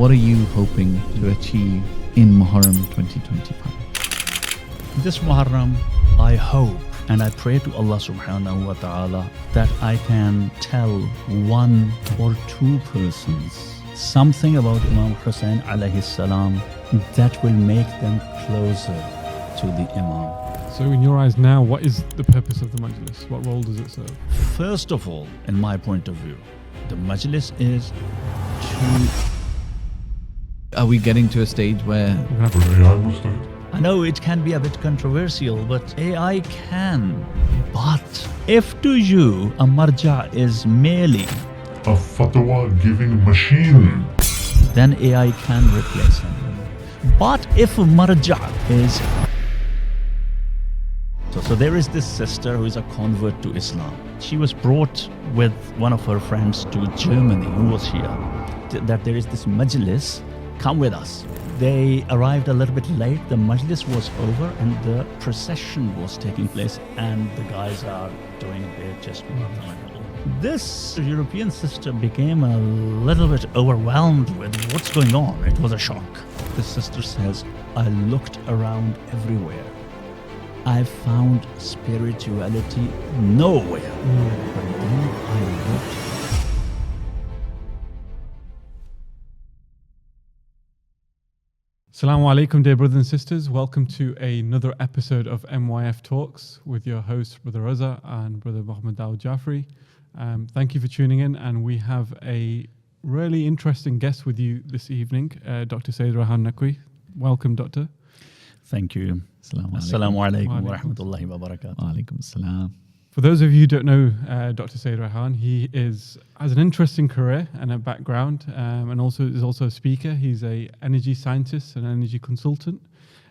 what are you hoping to achieve in Muharram 2025? This Muharram, I hope and I pray to Allah subhanahu wa ta'ala that I can tell one or two persons something about Imam Hussein alayhi salam that will make them closer to the Imam. So in your eyes now, what is the purpose of the Majlis? What role does it serve? First of all, in my point of view, the Majlis is to... Are we getting to a stage where... I know it can be a bit controversial, but AI can. But if to you a Marjae is merely a fatwa giving machine, then AI can replace him. But if Marjae is... So there is this sister who is a convert to Islam. She was brought with one of her friends to Germany, who was Shia, that there is this majlis, come with us. They arrived a little bit late, the majlis was over and the procession was taking place and the guys are doing their chest. This European sister became a little bit overwhelmed with what's going on. It was a shock. The sister says, I looked around everywhere. I found spirituality nowhere. But then I looked. Assalamu alaikum, dear brothers and sisters. Welcome to another episode of MYF Talks with your hosts, Brother Raza and Brother Muhammad Dawud Jafri. Thank you for tuning in, and we have a really interesting guest with you this evening, Dr. Sayyid Rehan Naqvi. Welcome, Doctor. Thank you. Assalamu alaikum wa rahmatullahi wa barakatuh. Alaikum assalam. For those of you who don't know Dr. Sayyid Rehan, he has an interesting career and a background, and is also a speaker. He's an energy scientist and energy consultant,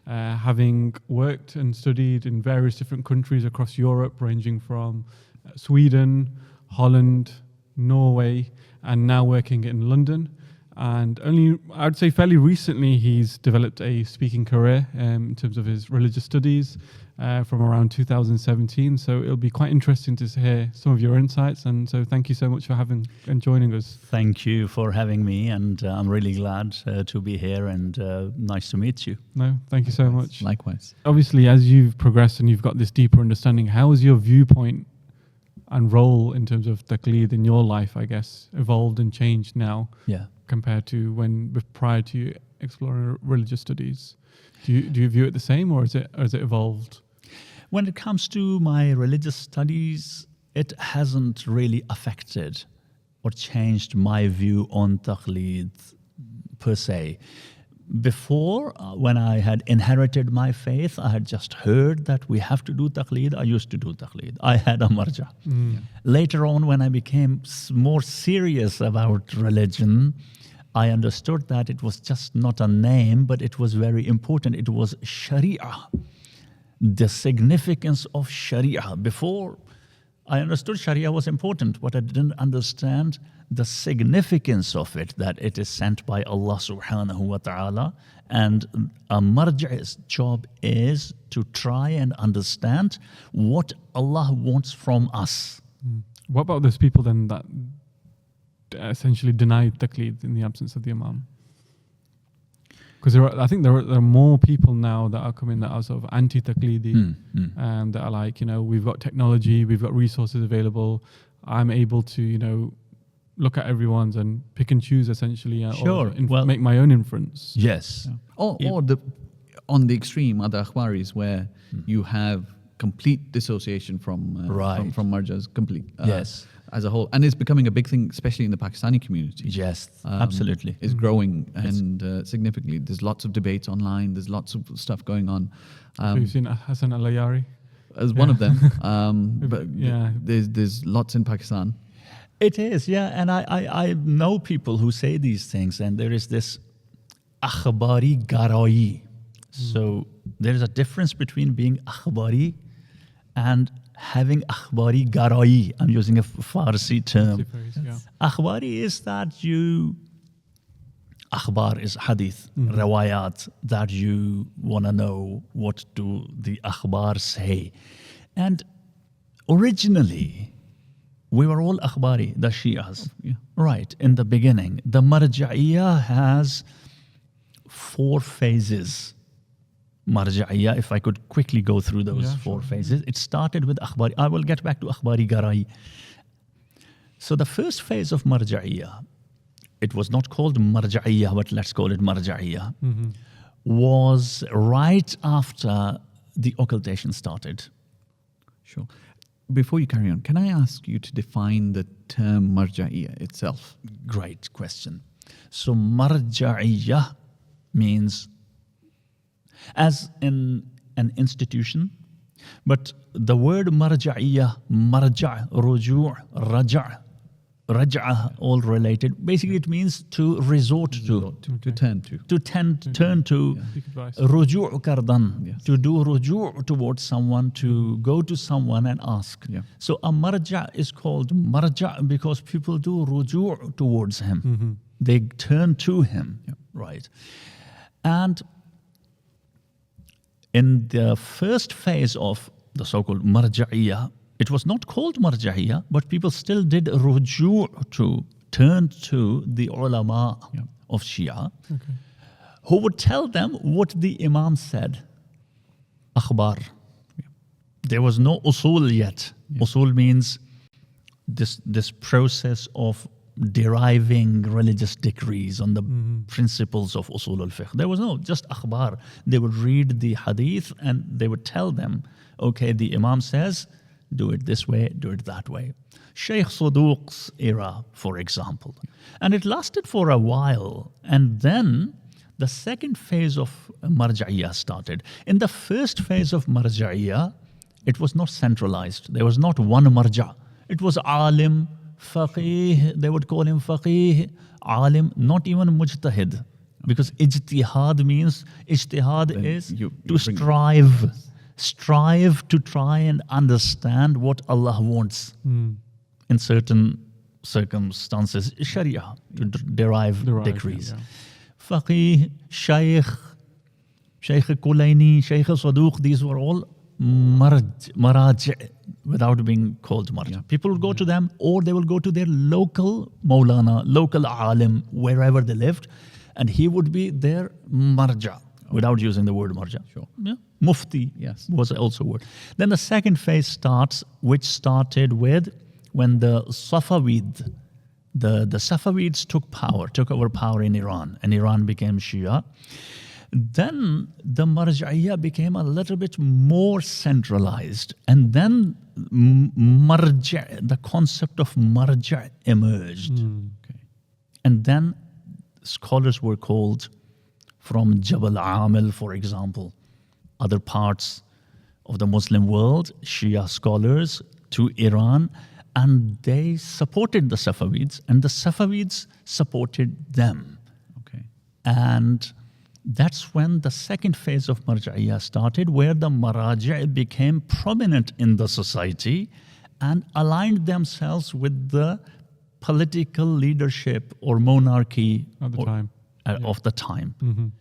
having worked and studied in various different countries across Europe, ranging from Sweden, Holland, Norway, and now working in London. And only, I'd say fairly recently, he's developed a speaking career in terms of his religious studies from around 2017. So it'll be quite interesting to hear some of your insights. And so thank you so much for having and joining us. Thank you for having me. And I'm really glad to be here and nice to meet you. No, thank you so much. Likewise. Obviously, as you've progressed and you've got this deeper understanding, how has your viewpoint and role in terms of taqleed in your life, I guess, evolved and changed now? Yeah. Compared to prior to you exploring religious studies? Do you view it the same, or has it evolved? When it comes to my religious studies, it hasn't really affected or changed my view on taqleed per se. Before, when I had inherited my faith, I had just heard that we have to do taqleed. I used to do taqleed. I had a marja. Later on, when I became more serious about religion, I understood that it was just not a name, but it was very important. It was Sharia, the significance of Sharia. Before, I understood Sharia was important, but I didn't understand the significance of it, that it is sent by Allah subhanahu wa ta'ala. And a marja's job is to try and understand what Allah wants from us. What about those people then that essentially denied taqleed in the absence of the Imam? Because I think there are more people now that are coming that are sort of anti-taqleedi, that are like, we've got technology, we've got resources available, I'm able to, look at everyone's and pick and choose essentially, sure. Or make my own inference. Yes. Yeah. Or on the extreme, other akhbaris where you have complete dissociation from marjas, complete. Yes. As a whole, and it's becoming a big thing, especially in the Pakistani community. Yes, absolutely. It's growing and significantly. There's lots of debates online. There's lots of stuff going on. So you've seen Hassan al-Ayari as one of them, but there's lots in Pakistan. It is, yeah, and I know people who say these things, and there is this akhbari garai. So there is a difference between being akhbari and having akhbari garai. I'm using a Farsi term. Akhbari is that akhbar is hadith, rawayat, that you want to know what do the akhbar say. And originally, We were all akhbari, the Shias. Yeah. Right, in the beginning. The Marja'iyah has 4 phases. Marja'iyah, if I could quickly go through those 4 phases. It started with akhbari. I will get back to akhbari garai. So the first phase of Marja'iyah, it was not called Marja'iyah, but let's call it Marja'iyah, was right after the occultation started. Sure. Before you carry on, can I ask you to define the term Marja'iyah itself? Great question. So Marja'iyah means as in an institution, but the word Marja'iyah, Marja', Ruju', Raja', all related. Basically, it means to resort to. To turn to. To turn to. Ruju' kardan. To do ruju' towards someone, to go to someone and ask. Yeah. So a marja' is called marja' because people do ruju' towards him. They turn to him. Yeah. Right. And in the first phase of the so-called Marja'iyah, it was not called Marja'iyah, but people still did ruju' to turn to the ulama of Shia, who would tell them what the Imam said. Akhbar. There was no usul yet. Usul means this process of deriving religious decrees on the principles of usul al-fiqh. There was no, just akhbar. They would read the hadith and they would tell them, okay, the Imam says, do it this way, do it that way. Shaykh Saduq's era, for example. And it lasted for a while. And then the second phase of Marja'iyah started. In the first phase of Marja'iyah, it was not centralized. There was not one marja'. It was alim, faqih, they would call him faqih, alim, not even mujtahid. Because ijtihad means, ijtihad is to strive to try and understand what Allah wants in certain circumstances, Sharia, to derive decrees. Faqih, Shaykh Kulaini, Shaykh Saduq, these were all Maraj' without being called Marja'. People would go to them, or they will go to their local Maulana, local alim, wherever they lived, and he would be their Marja'. Without using the word marja'. Sure. Yeah. Mufti was also a word. Then the second phase starts, which started with when the Safavid, the Safavids took over power in Iran, and Iran became Shia. Then the Marja'iyah became a little bit more centralized. And then Marja', the concept of Marja' emerged. And then scholars were called from Jabal Amil, for example, other parts of the Muslim world, Shia scholars, to Iran, and they supported the Safavids, and the Safavids supported them. Okay. And that's when the second phase of Marja'iyah started, where the Maraji' became prominent in the society and aligned themselves with the political leadership or monarchy At the time. Of the time.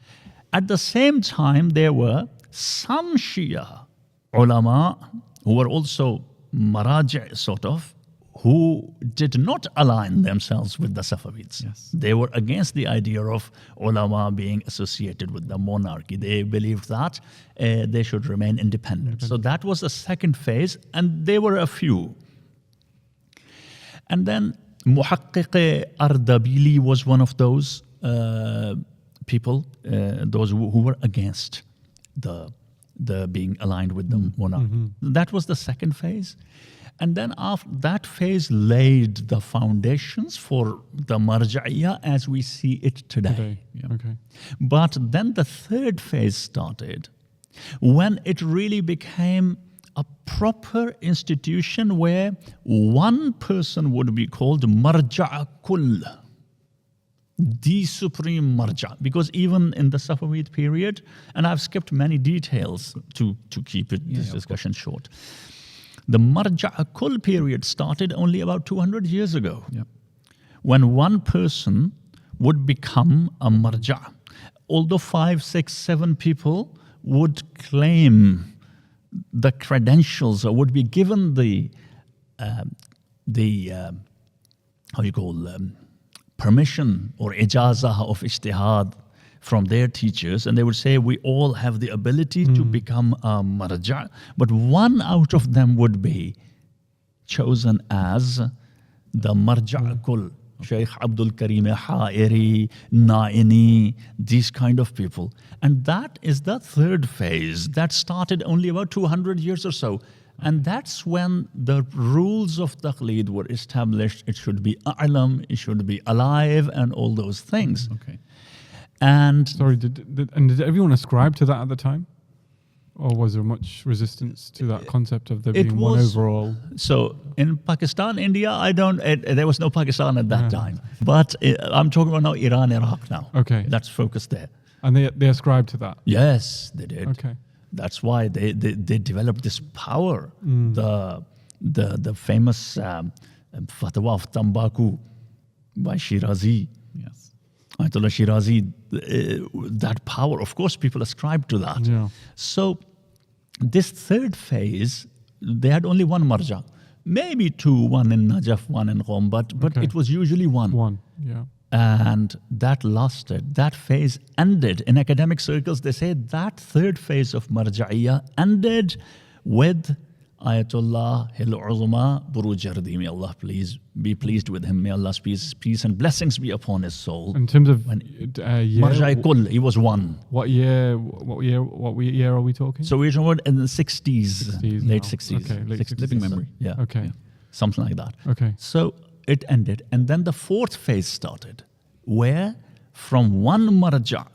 At the same time, there were some Shia ulama who were also Maraji' sort of, who did not align themselves with the Safavids. Yes. They were against the idea of ulama being associated with the monarchy. They believed that they should remain independent. So that was the second phase, and there were a few. And then Muhaqqiq Ardabili was one of those people, those who were against the being aligned with the monarch. That was the second phase. And then after that phase laid the foundations for the Marja'iyah as we see it today. Okay. But then the third phase started when it really became a proper institution where one person would be called Marja' Kull, the supreme marja', because even in the Safavid period, and I've skipped many details to keep this discussion short, the marja' kull period started only about 200 years ago, when one person would become a marja'. Although 5, 6, 7 people would claim the credentials or would be given the the how you call permission or ijazah of ijtihad from their teachers, and they would say we all have the ability to become a marja', but one out of them would be chosen as the marja' kul. Sheikh Abdul Karim Ha'iri, Na'ini, these kind of people. And that is the third phase that started only about 200 years or so. And that's when the rules of taqleed were established. It should be a'lam, it should be alive, and all those things. Okay. And Sorry, did everyone ascribe to that at the time? Or was there much resistance to that concept of there being one overall? So in Pakistan, India, there was no Pakistan at that time. But I'm talking about now Iran, Iraq now. Okay. Let's focus there. And they ascribed to that? Yes, they did. Okay. That's why they developed this power. The famous fatwa of Tambaku by Shirazi. Yes. Ayatollah Shirazi, that power, of course, people ascribe to that. Yeah. So this third phase, they had only one marja, maybe two, one in Najaf, one in Qom, but Okay. it was usually one. One, yeah. And that lasted, that phase ended. In academic circles, they say that third phase of marja'iyya ended with Ayatollah Hil-Uzma Burujardi. May Allah please be pleased with him. May Allah's peace and blessings be upon his soul. In terms of year, Marja'i Kull, he was one. what year are we talking? So we're talking about in the 60s, 60s late now. 60s. Okay, late 60s. 60s. Living memory. Yeah. Okay. yeah. Something like that. Okay. So it ended. And then the fourth phase started, where from one marja'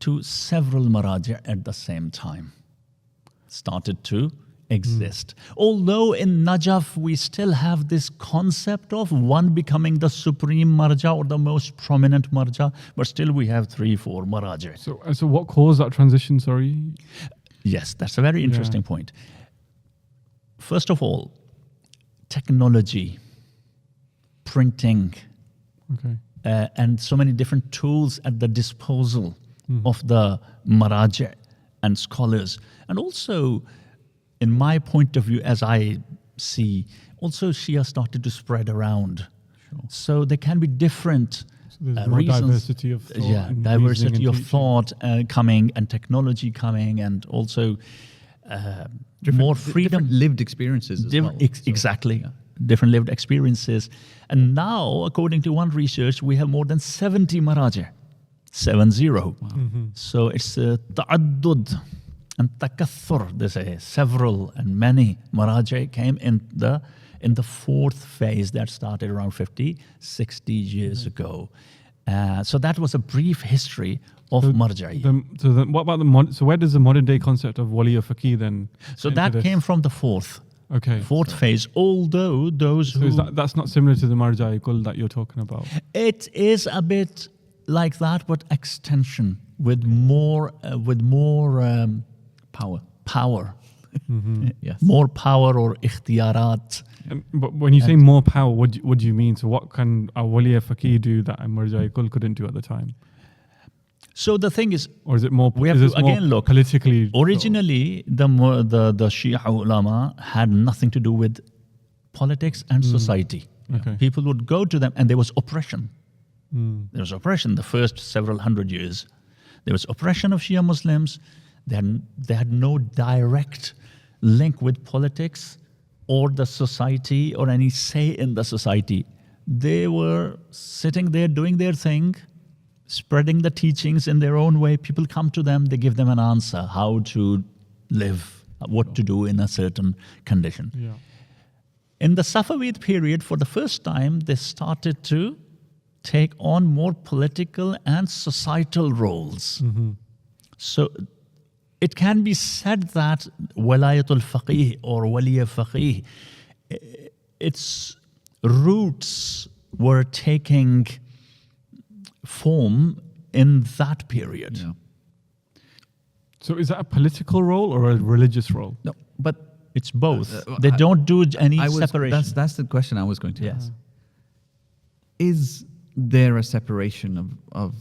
to several maraja' at the same time started to exist. Although in Najaf, we still have this concept of one becoming the supreme marja' or the most prominent marja', but still we have 3-4 maraja'. So what caused that transition, sorry? Yes, that's a very interesting point. First of all, technology, printing, Okay. and so many different tools at the disposal of the maraja' and scholars. And also, in my point of view, as I see, also Shia started to spread around. Sure. So there can be different There's more reasons. diversity of thought. Yeah, and diversity reasoning of and thought coming and technology coming, and also more freedom. Different lived experiences as well. Exactly. Different lived experiences. And now, according to one research, we have more than 70 maraja. 70. Wow. So it's ta'addud and takathur, they say, several and many maraja came in the fourth phase that started around 50, 60 years ago. So that was a brief history of marja'i. What about so where does the modern day concept of wali or faqih then? So into that this? came from the fourth phase, although those So who... that's not similar to the marja'i kul that you're talking about. It is a bit like that, but extension with more Power. Yes. more power or ikhtiyarat. But when you say more power, what do you mean? So what can a wali or faqih do that a marja'i kul couldn't do at the time? So the thing is, Or is it more? we have is to this more again look. politically. Originally, the Shia ulama had nothing to do with politics and society. Okay. People would go to them, and there was oppression. There was oppression the first several hundred years. There was oppression of Shia Muslims. They had no direct link with politics or the society or any say in the society. They were sitting there doing their thing, spreading the teachings in their own way. People come to them, they give them an answer, how to live, what to do in a certain condition. Yeah. In the Safavid period, for the first time, they started to take on more political and societal roles. So it can be said that Walayatul Faqih or Waliya Faqih, its roots were taking form in that period. Yeah. So is that a political role or a religious role? No, but It's both. They don't do any separation. That's the question I was going to Yes. ask. Is there a separation of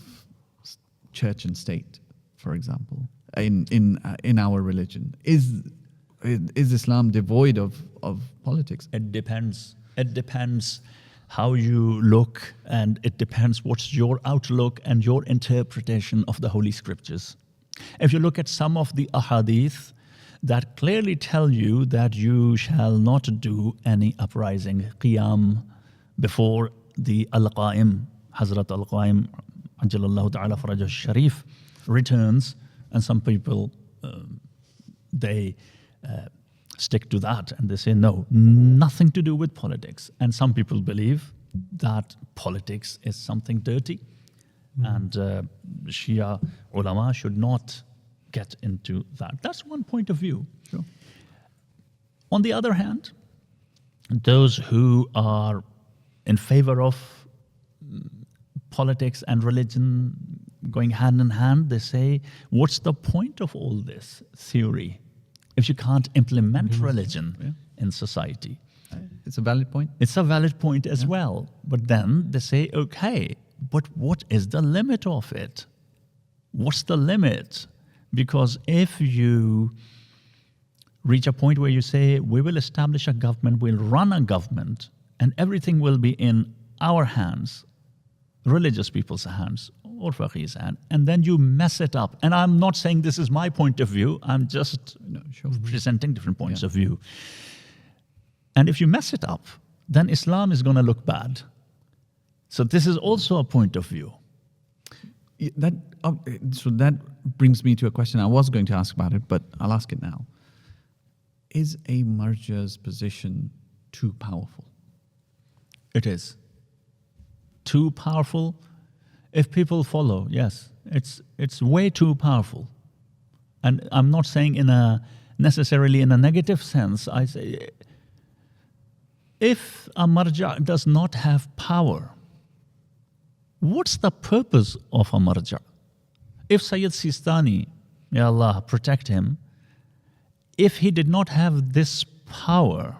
church and state, for example, in our religion? Is Islam devoid of politics? It depends. It depends how you look, and it depends what's your outlook and your interpretation of the Holy Scriptures. If you look at some of the ahadith that clearly tell you that you shall not do any uprising, qiyam, before the Al-Qa'im, Hazrat Al-Qa'im, Ajalallahu Ta'ala Farajah Sharif, returns, and some people, they stick to that and they say, no, nothing to do with politics. And some people believe that politics is something dirty, and Shia ulama should not get into that. That's one point of view. Sure. On the other hand, those who are in favor of politics and religion going hand in hand, they say, what's the point of all this theory if you can't implement religion in society? It's a valid point. It's a valid point as well. But then they say, okay, but what is the limit of it? What's the limit? Because if you reach a point where you say, we will establish a government, we'll run a government, and everything will be in our hands, religious people's hands, or faqih's hand, and then you mess it up. And I'm not saying this is my point of view, I'm just presenting different points of view. And if you mess it up, then Islam is going to look bad. So this is also a point of view. So that brings me to a question I was going to ask about it, but I'll ask it now. Is a marja's position too powerful? It is. Too powerful. If people follow, yes, it's way too powerful. And I'm not saying necessarily in a negative sense. I say, if a marja does not have power, what's the purpose of a marja? If Sayyid Sistani, may Allah protect him, if he did not have this power,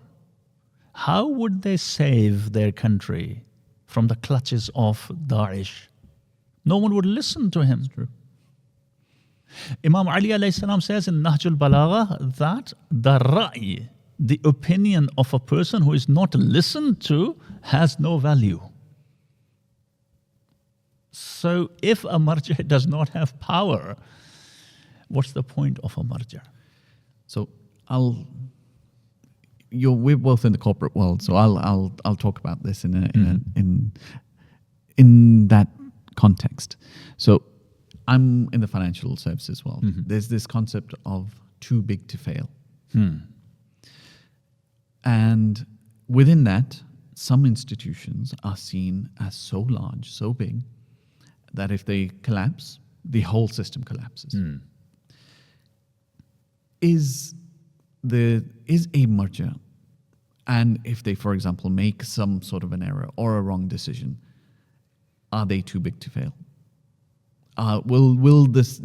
how would they save their country from the clutches of Daesh? No one would listen to him. True. Imam Ali alayhi salam says in Nahjul Balagha that the ra'i, the opinion of a person who is not listened to, has no value. So if a marja does not have power, what's the point of a marja? So we're both in the corporate world, so I'll talk about this in that context. So I'm in the financial services world. There's this concept of too big to fail. And within that, some institutions are seen as so large, so big, that if they collapse, the whole system collapses. Is a marja, and if they, for example, make some sort of an error or a wrong decision, are they too big to fail? Will this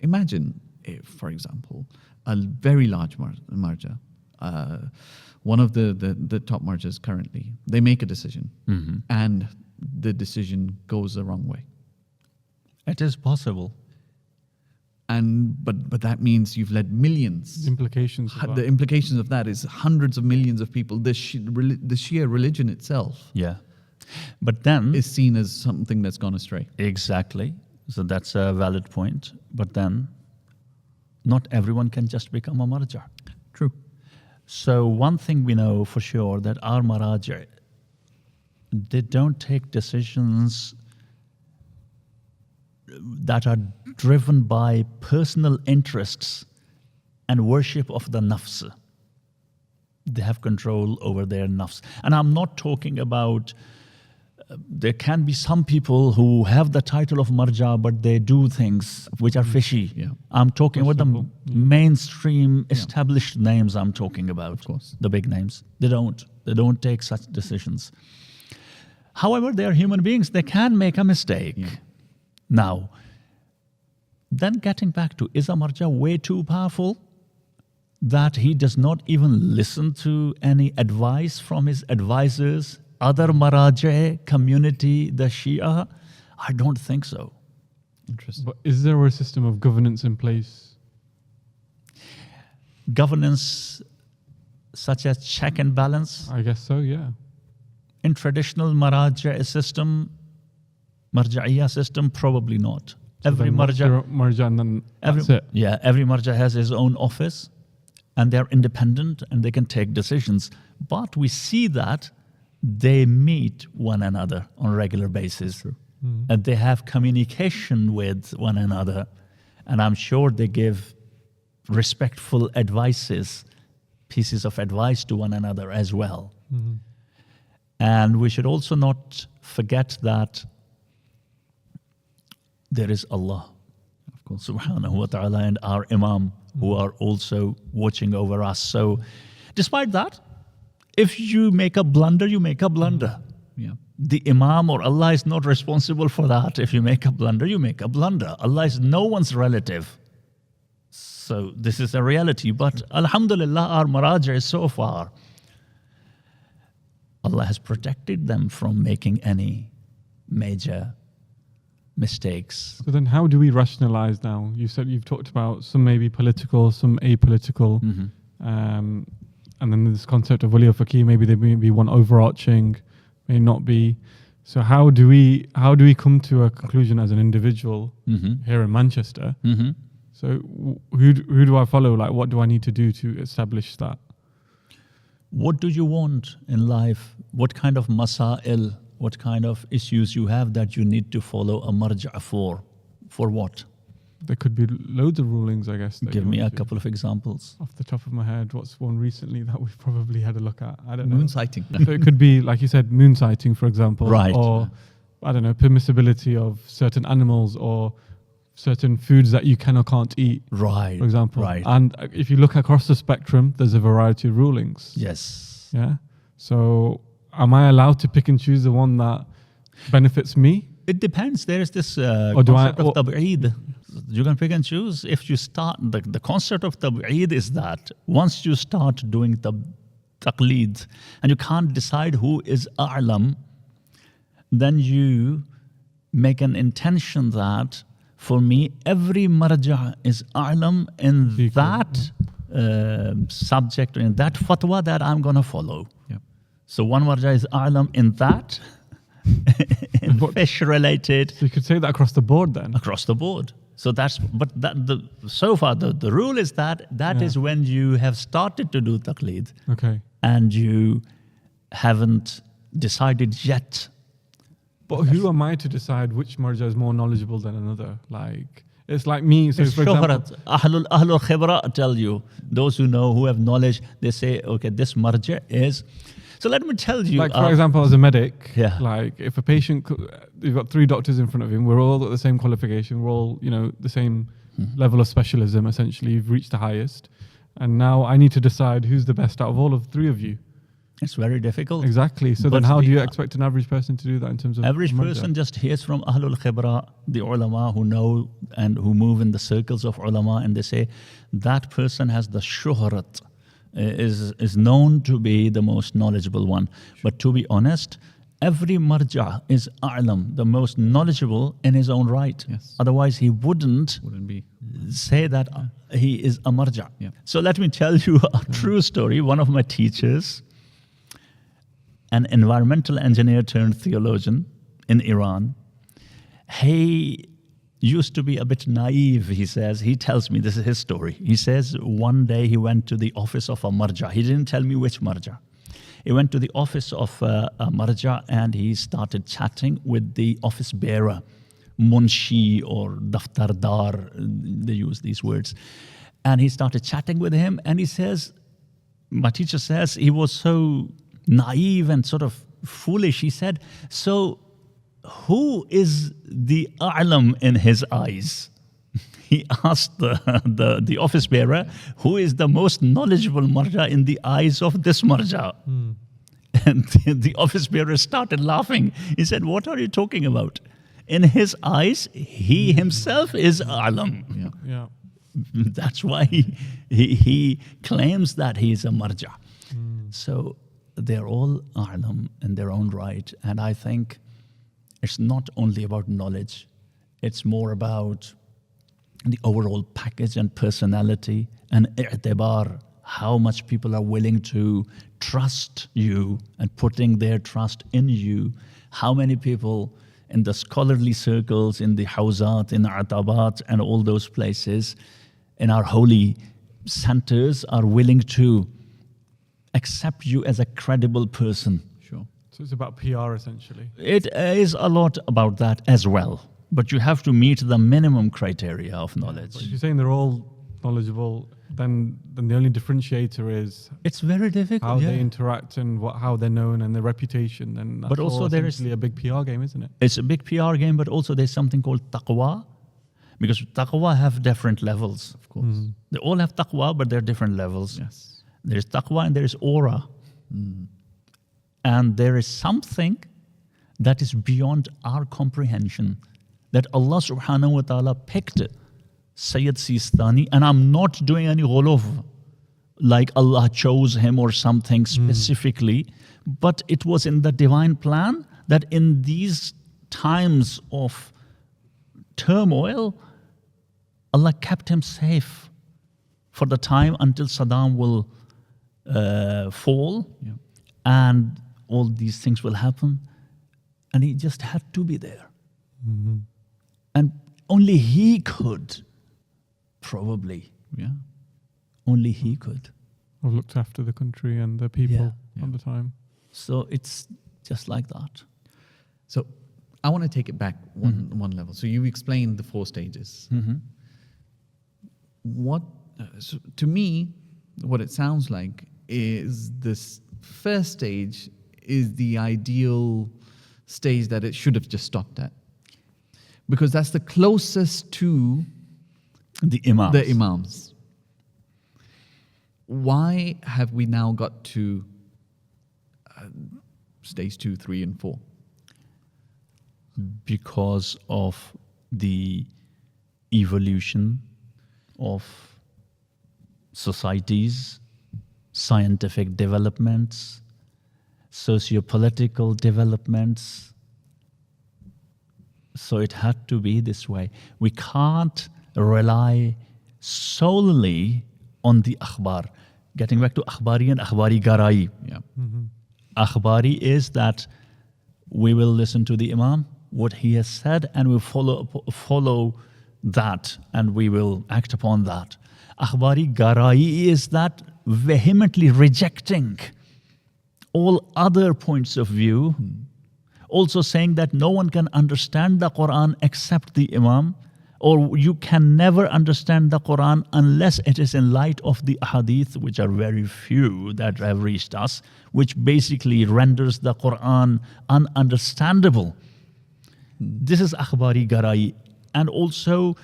imagine if, for example, a very large marja, one of the top marjas currently, they make a decision and the decision goes the wrong way. It is possible. But that means you've led millions. The implications of that is hundreds of millions of people. The Shia religion itself, but then is seen as something that's gone astray. Exactly. So that's a valid point. But then, not everyone can just become a marja. True. So one thing we know for sure, that our maraja, they don't take decisions that are driven by personal interests and worship of the nafs. They have control over their nafs. And I'm not talking about, there can be some people who have the title of marja, but they do things which are fishy. Yeah. I'm talking about the mainstream established names I'm talking about. Of course. The big names. They don't take such decisions. However, they are human beings. They can make a mistake. Yeah. Now, then getting back to, is a marja way too powerful that he does not even listen to any advice from his advisors, other maraja community, the Shia? I don't think so. Interesting. But is there a system of governance in place? Governance such as check and balance? I guess so, yeah. In traditional Marjae system, Marja'iyya system, probably not. So Every then what's Marja, your Marja and then that's it. yeah, every Marja has his own office, and they're independent and they can take decisions. But we see that they meet one another on a regular basis, and they have communication with one another, and I'm sure they give respectful advices, pieces of advice to one another as well. And we should also not forget that there is Allah, of course, subhanahu wa ta'ala, and our Imam, who are also watching over us. So despite that, if you make a blunder, you make a blunder. Yeah. The Imam or Allah is not responsible for that. If you make a blunder, you make a blunder. Allah is no one's relative. So this is a reality. But alhamdulillah, our Marjae so far, Allah has protected them from making any major mistakes. So then how do we rationalize now? You said you've talked about some maybe political, some apolitical, and then this concept of wali or faqih, maybe they may be one overarching, may not be. So how do we come to a conclusion as an individual here in Manchester? So who do I follow? Like, what do I need to do to establish that? What do you want in life? What kind of masail, what kind of issues you have that you need to follow a marja for? For what? There could be loads of rulings, I guess. Give me a couple of examples. Off the top of my head, what's one recently that we've probably had a look at? I don't know. Moon sighting. So it could be, like you said, moon sighting, for example. Right. Or, I don't know, permissibility of certain animals or certain foods that you can or can't eat, Right. for example. Right. And if you look across the spectrum, there's a variety of rulings. Yes. Yeah. So am I allowed to pick and choose the one that benefits me? It depends. There is this Or do I- concept of tab'eed. You can pick and choose. If you start, the concept of tab'eed is that once you start doing the taqleed and you can't decide who is a'lam, then you make an intention that for me, every marja is a'lam in that subject, in that fatwa that I'm going to follow. Yep. So one marja is a'lam in that, in fish related, So you could say that across the board then. across the board. So that's, but that so far the rule is that is when you have started to do taqleed Okay. and you haven't decided yet. But who am I to decide which marja is more knowledgeable than another? Like, it's like me. So, It's for example, shuhrat. Ahlul khibra tell you, those who know, who have knowledge, they say, okay, this marja is. So let me tell you. like for example, as a medic, Yeah. like if a patient, you've got 3 doctors in front of him, we're all at the same qualification, we're all, the same level of specialism, essentially, you've reached the highest. And now I need to decide who's the best out of all of 3 of you. It's very difficult. Exactly. So But then how do you the- expect an average person to do that in terms of Average marja? person just hears from Ahlul Khibra, the ulama who know and who move in the circles of ulama, and they say that person has the shuhrat, is known to be the most knowledgeable one. But to be honest, every marja is a'lam, the most knowledgeable in his own right. Yes. Otherwise, he wouldn't Wouldn't be. say that he is a marja. Yeah. So let me tell you a true story. One of my teachers, an environmental engineer turned theologian in Iran, he used to be a bit naive, he says. He tells me, this is his story. He says one day he went to the office of a marja. He didn't tell me which marja. He went to the office of a marja and he started chatting with the office bearer, munshi or daftardar, they use these words. And he started chatting with him and he says, my teacher says he was so naive and sort of foolish. He said, so who is the a'lam in his eyes? He asked the office bearer, who is the most knowledgeable marja in the eyes of this marja? And the office bearer started laughing. He said, what are you talking about? In his eyes, he himself is a'lam. Yeah. Yeah. That's why he claims that he is a marja. So they're all a'lam in their own right. And I think it's not only about knowledge, it's more about the overall package and personality and i'tibar, how much people are willing to trust you and putting their trust in you, how many people in the scholarly circles, in the hawzat, in atabat, and all those places, in our holy centers, are willing to accept you as a credible person. Sure. So it's about PR essentially. It is a lot about that as well. But you have to meet the minimum criteria of knowledge. But if you're saying they're all knowledgeable, then the only differentiator is It's very difficult. how they interact and how they're known and their reputation. And that's But also there is- essentially a big PR game, isn't it? It's a big PR game, but also there's something called taqwa, because taqwa have different levels. Of course. They all have taqwa, but they're different levels. Yes. There's taqwa and there's aura. And there is something that is beyond our comprehension, that Allah subhanahu wa ta'ala picked Sayyid Sistani, and I'm not doing any ghuluf, like Allah chose him or something specifically, but it was in the divine plan that in these times of turmoil, Allah kept him safe for the time until Saddam will fall, Yeah. and all these things will happen. And he just had to be there. And only he could, probably, Yeah. only he could. I've looked after the country and the people Yeah. at the time. So it's just like that. So I want to take it back one level. So you explained the 4 stages. What, so to me, what it sounds like is this first stage is the ideal stage that it should have just stopped at, because that's the closest to The Imams. the imams. Why have we now got to stage 2, 3, and 4? Because of the evolution of societies, scientific developments, socio-political developments. So it had to be this way. We can't rely solely on the akhbar. Getting back to akhbari and akhbari garai. Yeah. Akhbari is that we will listen to the Imam, what he has said, and we'll follow that, and we will act upon that. Akhbari garai is that vehemently rejecting all other points of view, also saying that no one can understand the Quran except the Imam, or you can never understand the Quran unless it is in light of the hadith, which are very few that have reached us, which basically renders the Quran ununderstandable. This is akhbari garai. And also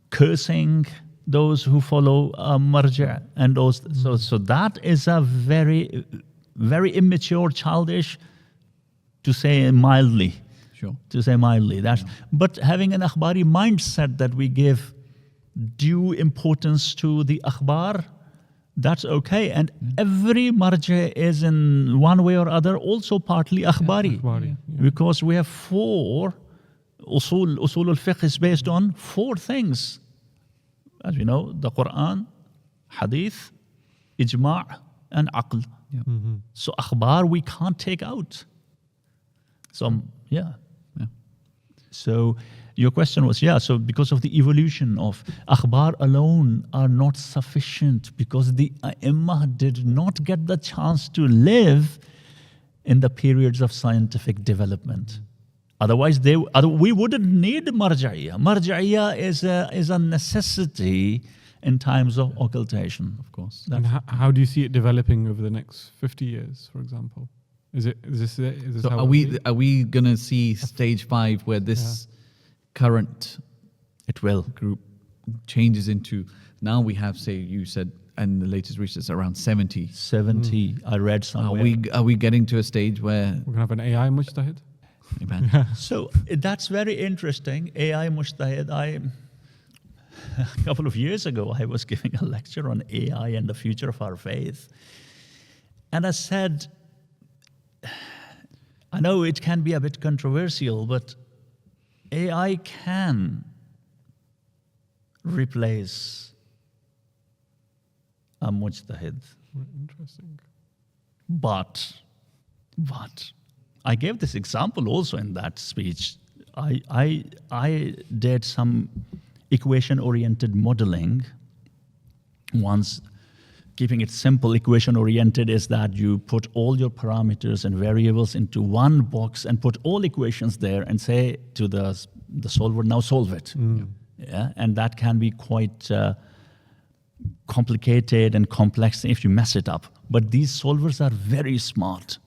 cursing those who follow Marjae and those. So that is a very, very immature, childish, to say mildly. Sure. To say mildly. But having an akhbari mindset that we give due importance to the akhbar, that's okay. And every marja is in one way or other also partly akhbari. Akhbari, yeah. Because we have 4 usul al-fiqh is based on 4 things. As we know, the Quran, hadith, ijma' and aql. So akhbar we can't take out. So yeah. So your question was, so because of the evolution of akhbar alone are not sufficient, because the A'immah did not get the chance to live in the periods of scientific development. Otherwise, we wouldn't need marja'iyah. Marja'iyah is a necessity in times of occultation. Of course. And how do you see it developing over the next 50 years, for example? Is this it? Is this So how are we gonna see stage 5 where this current It will. group changes into, now we have, say you said, and the latest research is around 70. 70, I read somewhere. Are we getting to a stage where We're going to have an AI mujtahid? So that's very interesting. AI Mujtahid. A couple of years ago, I was giving a lecture on AI and the future of our faith. And I said, I know it can be a bit controversial, but AI can replace a mujtahid. Interesting. But I gave this example also in that speech. I did some equation-oriented modeling once. Keeping it simple, equation-oriented is that you put all your parameters and variables into one box and put all equations there and say to the solver, now solve it. Yeah, and that can be quite complicated and complex if you mess it up. But these solvers are very smart.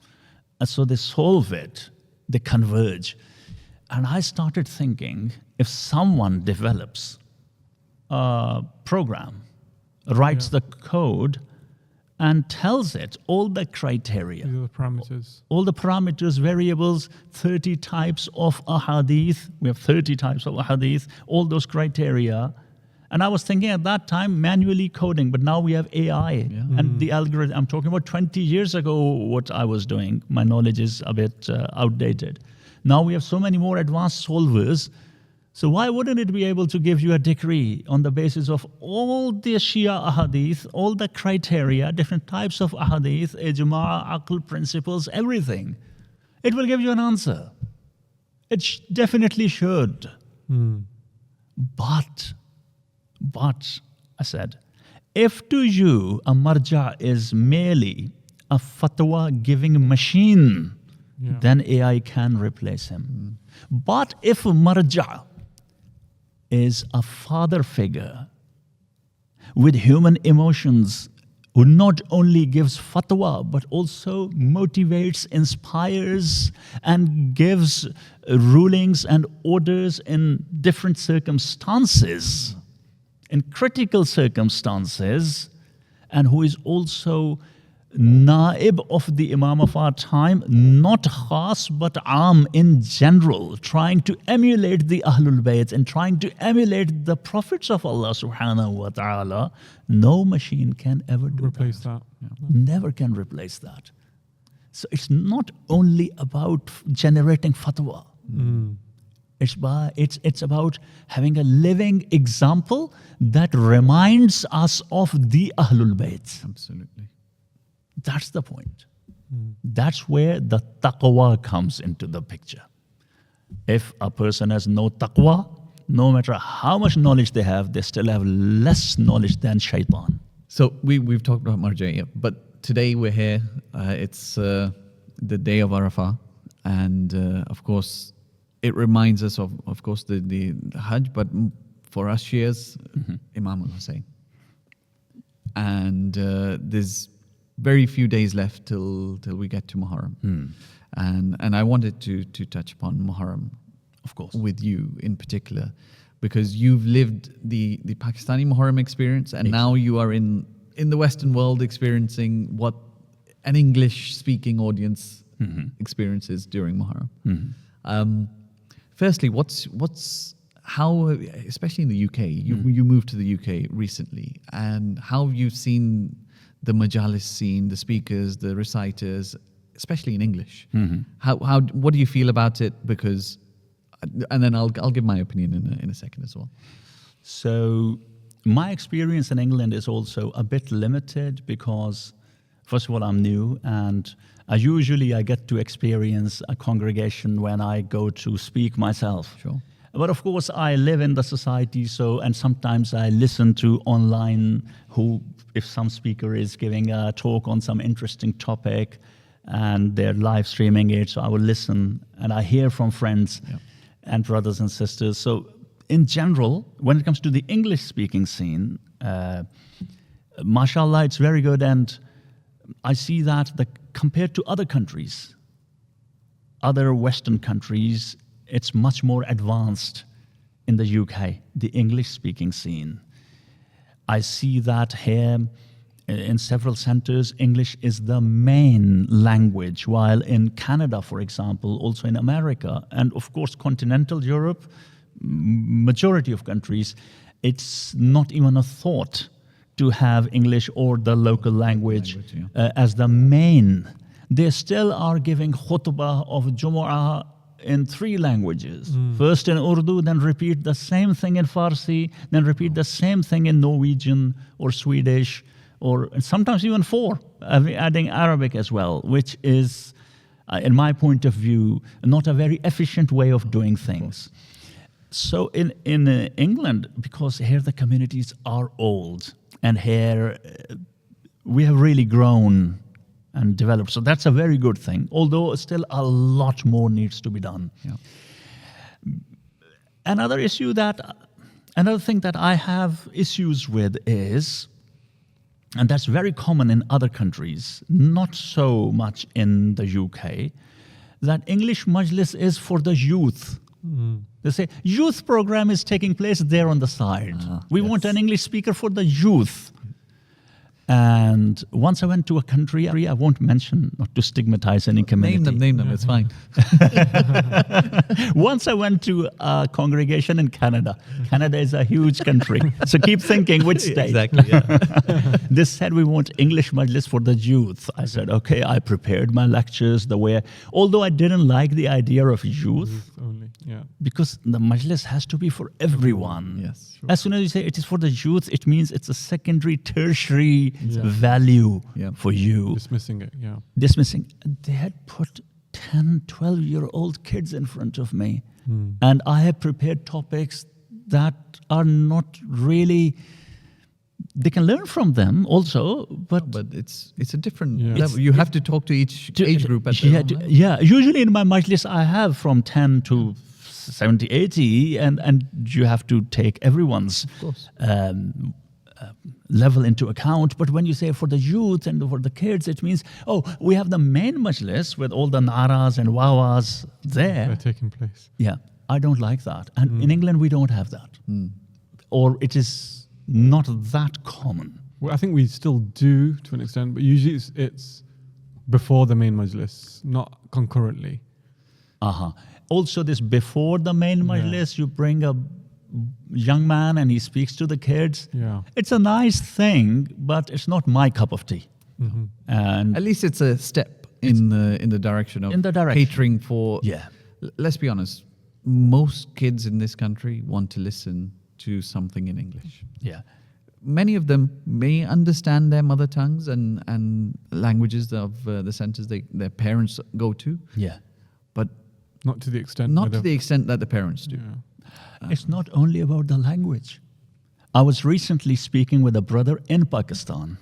And so they solve it, they converge. And I started thinking, if someone develops a program, writes the code, and tells it all the criteria, These are the parameters. all the parameters, variables, 30 types of ahadith. We have 30 types of ahadith, all those criteria. And I was thinking at that time, manually coding, but now we have AI and the algorithm. I'm talking about 20 years ago, what I was doing. My knowledge is a bit outdated. Now we have so many more advanced solvers. So why wouldn't it be able to give you a degree on the basis of all the Shia ahadith, all the criteria, different types of ahadith, ijma, aql principles, everything? It will give you an answer. It definitely should. But, I said, if to you a marja is merely a fatwa giving machine, then AI can replace him. But if marja is a father figure with human emotions who not only gives fatwa but also motivates, inspires, and gives rulings and orders in different circumstances, in critical circumstances, and who is also naib of the Imam of our time, not khas but am in general, trying to emulate the Ahlul Bayt and trying to emulate the prophets of Allah subhanahu wa ta'ala, no machine can ever Replace that. Never can replace that. So it's not only about generating fatwa. It's about having a living example that reminds us of the Ahlul Bayt. Absolutely. That's the point. That's where the taqwa comes into the picture. If a person has no taqwa, no matter how much knowledge they have, they still have less knowledge than shaitan. So we've talked about Marjae, but today we're here. It's the day of Arafah, and of course, it reminds us of course, the Hajj, but for us Shias, Imam al-Hussein. And there's very few days left till we get to Muharram. And I wanted to touch upon Muharram, Of course. with you in particular, because you've lived the Pakistani Muharram experience, and now you are in the Western world experiencing what an English-speaking audience experiences during Muharram. Firstly, how, especially in the UK, you moved to the UK recently, and how have you seen the majalis scene, the speakers, the reciters, especially in English? What do you feel about it? Because, and then I'll give my opinion in a second as well. So my experience in England is also a bit limited because, first of all, I'm new, and usually I get to experience a congregation when I go to speak myself. Sure. But of course, I live in the society, and sometimes I listen to online if some speaker is giving a talk on some interesting topic and they're live streaming it, so I will listen and I hear from friends and brothers and sisters. So in general, when it comes to the English speaking scene, mashallah, it's very good, and I see that compared to other countries, other Western countries, it's much more advanced in the UK, the English-speaking scene. I see that here in several centers, English is the main language, while in Canada, for example, also in America, and of course continental Europe, majority of countries, it's not even a thought to have English or the local language as the main. They still are giving khutbah of Jumu'ah in 3 languages. First in Urdu, then repeat the same thing in Farsi, then repeat the same thing in Norwegian or Swedish or sometimes even 4, adding Arabic as well, which is, in my point of view, not a very efficient way of doing things. So in England, because here the communities are old, and here we have really grown and developed. So that's a very good thing, although still a lot more needs to be done. Yeah. Another thing that I have issues with is, and that's very common in other countries, not so much in the UK, that English Majlis is for the youth. They say, youth program is taking place there on the side. We want an English speaker for the youth. And once I went to a country, I won't mention, not to stigmatize any community. Name them, it's fine. Once I went to a congregation in Canada. Canada is a huge country. So keep thinking which state. Exactly, yeah. They said we want English Majlis for the youth. I said, okay, I prepared my lectures the way, although I didn't like the idea of youth, Only, yeah. because the Majlis has to be for everyone. Yes. Sure. As soon as you say it is for the youth, it means it's a secondary, tertiary value for you. Dismissing it, yeah. Dismissing. They had put 10, 12-year-old kids in front of me. And I have prepared topics that are not really, they can learn from them also, but it's a different Yeah. level. You have to talk to each age group at their own level. yeah, usually in my majlis I have from 10 to 70, 80, and you have to take everyone's level into account. But when you say for the youth and for the kids, it means, oh, we have the main majlis with all the naras and wawas there. They're taking place. Yeah, I don't like that. And in England, we don't have that. Or it is not that common. Well, I think we still do to an extent, but usually it's before the main majlis, not concurrently. Also, this before the main majlis, you bring a young man and he speaks to the kids. Yeah. It's a nice thing, but it's not my cup of tea. And At least it's a step in the direction of catering for. Let's be honest. Most kids in this country want to listen to something in English. Yeah. Many of them may understand their mother tongues and languages of the centers their parents go to. Yeah. But not to the extent. Not to the extent that the parents do. Yeah. It's not only about the language. I was recently speaking with a brother in Pakistan.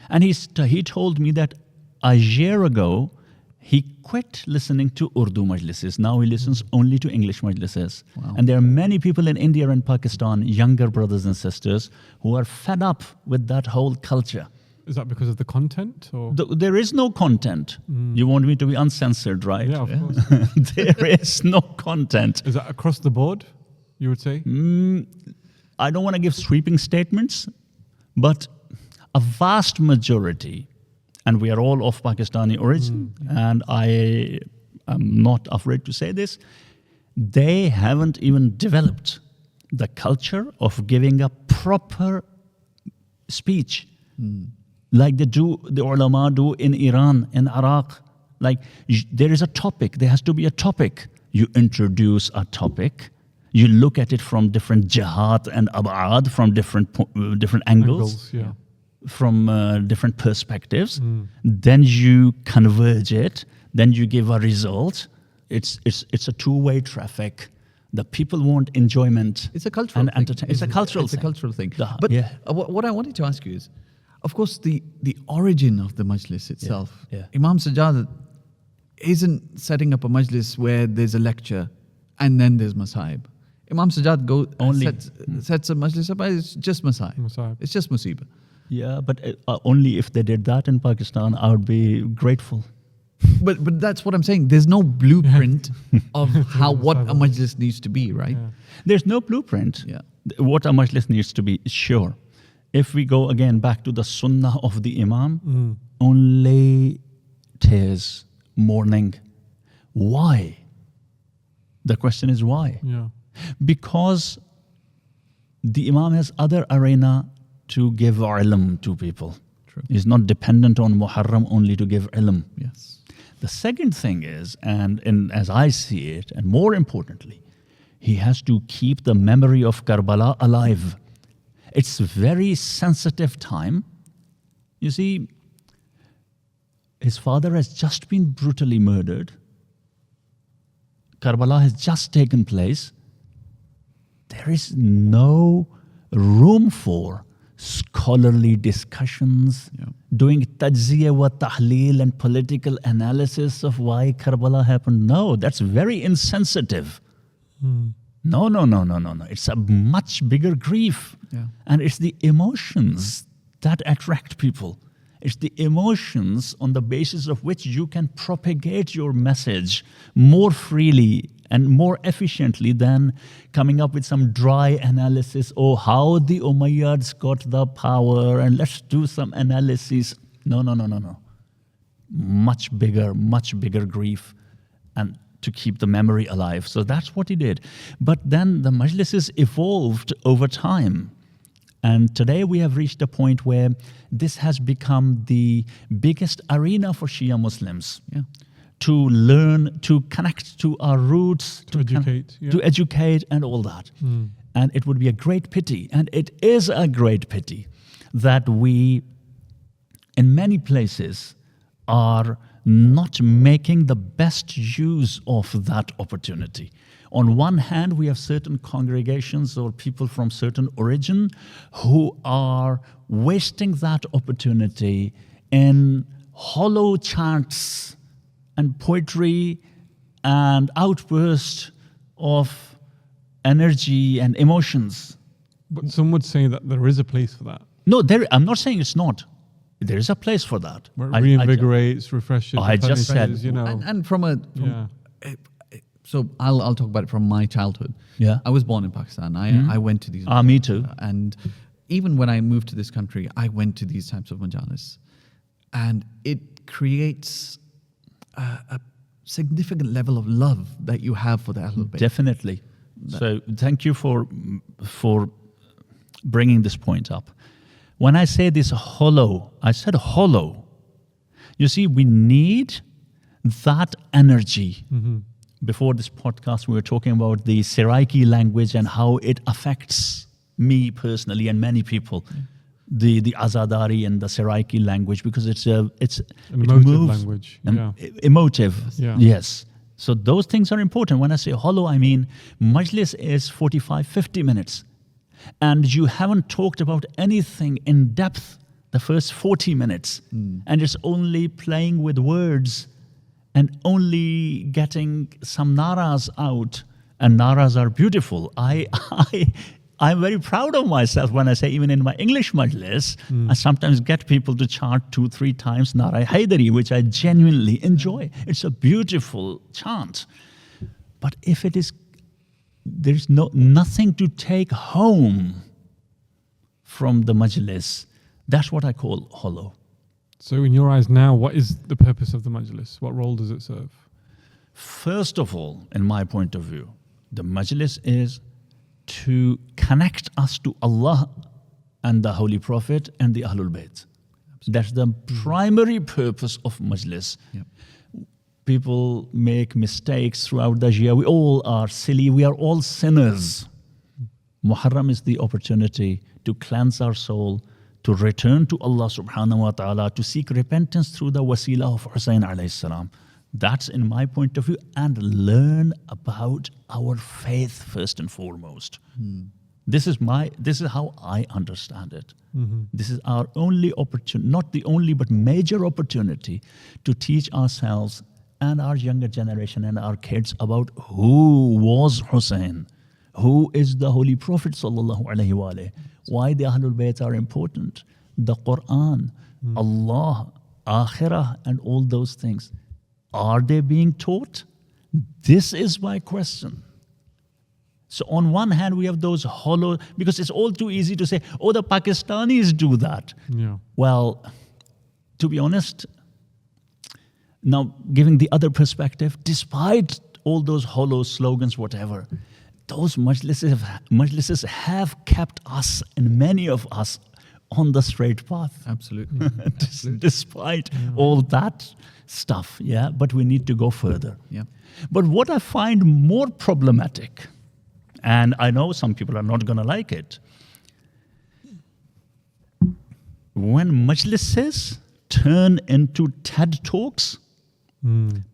And he told me that a year ago, he quit listening to Urdu majlises. Now he listens only to English majlises. Wow. And there are many people in India and Pakistan, younger brothers and sisters, who are fed up with that whole culture. Is that because of the content? Or? There is no content. You want me to be uncensored, right? Yeah, of course. There is no content. Is that across the board, you would say? I don't want to give sweeping statements, but a vast majority, and we are all of Pakistani origin, and I am not afraid to say this, they haven't even developed the culture of giving a proper speech like the ulama do in Iran, in Iraq. Like there is a topic, there has to be a topic. You introduce a topic, you look at it from different jihad and ab'ad, from different angles. Yeah. From different perspectives, then you converge it, then you give a result. It's a two-way traffic. The people want enjoyment. It's a cultural thing. It's a cultural thing. It's a cultural thing. But what I wanted to ask you is, of course, the origin of the majlis itself. Yeah. Imam Sajjad isn't setting up a majlis where there's a lecture and then there's masaib. Imam Sajjad sets a majlis up, it's just masaib. It's just musibah. Yeah, but only if they did that in Pakistan, I would be grateful. But that's what I'm saying. There's no blueprint of what a majlis needs to be, right? Yeah. There's no blueprint. Yeah. What a majlis needs to be, sure. If we go again back to the sunnah of the imam, only tears, mourning. Why? The question is why? Yeah. Because the imam has other arena to give ilm to people. True. He's not dependent on Muharram only to give ilm. Yes. The second thing is, and as I see it, and more importantly, he has to keep the memory of Karbala alive. It's a very sensitive time. You see, his father has just been brutally murdered. Karbala has just taken place. There is no room for scholarly discussions, doing tajziyah wa tahleel and political analysis of why Karbala happened. No, that's very insensitive. No. It's a much bigger grief. Yeah. And it's the emotions that attract people. It's the emotions on the basis of which you can propagate your message more freely and more efficiently than coming up with some dry analysis or how the Umayyads got the power and let's do some analysis. No. Much bigger grief and to keep the memory alive. So that's what he did. But then the majlises evolved over time. And today we have reached a point where this has become the biggest arena for Shia Muslims. Yeah. To learn, to connect to our roots, To educate, yeah. to educate and all that. And it would be a great pity, and it is a great pity, that we, in many places, are not making the best use of that opportunity. On one hand, we have certain congregations or people from certain origin who are wasting that opportunity in hollow chants and poetry and outbursts of energy and emotions. But some would say that there is a place for that. No, I'm not saying it's not. There is a place for that. Where it reinvigorates, refreshes. I just said, replenishes, you know. And so I'll talk about it from my childhood. Yeah. I was born in Pakistan. I went to these. Me too. And even when I moved to this country, I went to these types of majalis, and it creates a significant level of love that you have for the Ahlul Bayt. Definitely. So thank you for bringing this point up. When I say this hollow, I said hollow. You see, we need that energy. Before this podcast, we were talking about the Seraiki language and how it affects me personally and many people. The Azadari and the Seraiki language, because it's an emotive language. Emotive, Yeah. yes. So those things are important. When I say hollow, I mean majlis is 45, 50 minutes. And you haven't talked about anything in depth the first 40 minutes. And it's only playing with words and only getting some naras out. And naras are beautiful. I'm very proud of myself when I say, even in my English majlis, I sometimes get people to chant 2-3 times Nara Haidari, which I genuinely enjoy. It's a beautiful chant. But if there's nothing to take home from the majlis, that's what I call hollow. So in your eyes now, what is the purpose of the majlis? What role does it serve? First of all, in my point of view, the majlis is to connect us to Allah and the Holy Prophet and the Ahlul Bayt. That's the primary purpose of majlis. Yep. People make mistakes throughout the year. We all are silly. We are all sinners. Muharram is the opportunity to cleanse our soul, to return to Allah subhanahu wa ta'ala, to seek repentance through the wasila of Hussein alayhi salam. That's in my point of view, and learn about our faith first and foremost. This is how I understand it. This is our only opportunity, not the only, but major opportunity to teach ourselves and our younger generation and our kids about who was Hussein, who is the Holy Prophet sallallahu alaihi wasallam, why the Ahlul Bayt are important, the Quran, Allah, Akhirah, and all those things. Are they being taught? This is my question. So on one hand, we have those hollow, because it's all too easy to say, oh, the Pakistanis do that. Yeah. Well, to be honest, now giving the other perspective, despite all those hollow slogans, whatever, those majlises have kept us and many of us on the straight path. Absolutely. Despite all that stuff, yeah, but we need to go further. Yeah. But what I find more problematic, and I know some people are not going to like it, when majlises turn into TED Talks,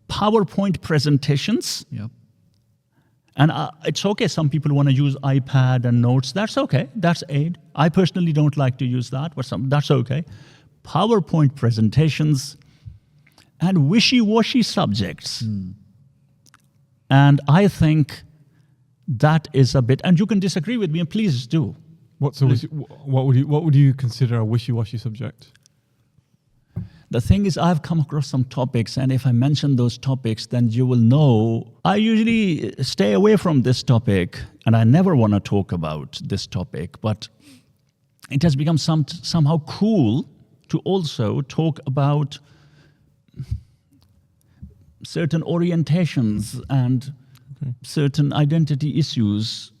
PowerPoint presentations, Yep. and it's okay, some people want to use iPad and notes. That's okay. That's aid. I personally don't like to use that, but that's okay. PowerPoint presentations and wishy-washy subjects. And I think that is a bit, and you can disagree with me, and please do. What would you consider a wishy-washy subject? The thing is, I've come across some topics, and if I mention those topics, then you will know I usually stay away from this topic, and I never want to talk about this topic, but it has become somehow cool to also talk about certain orientations and certain identity issues.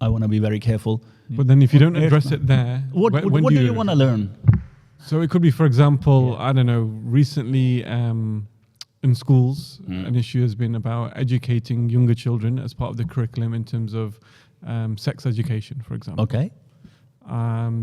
I want to be very careful. But then if you don't address it there, What do you want to learn? So it could be, for example, I don't know, recently in schools, an issue has been about educating younger children as part of the curriculum in terms of sex education, for example. Okay.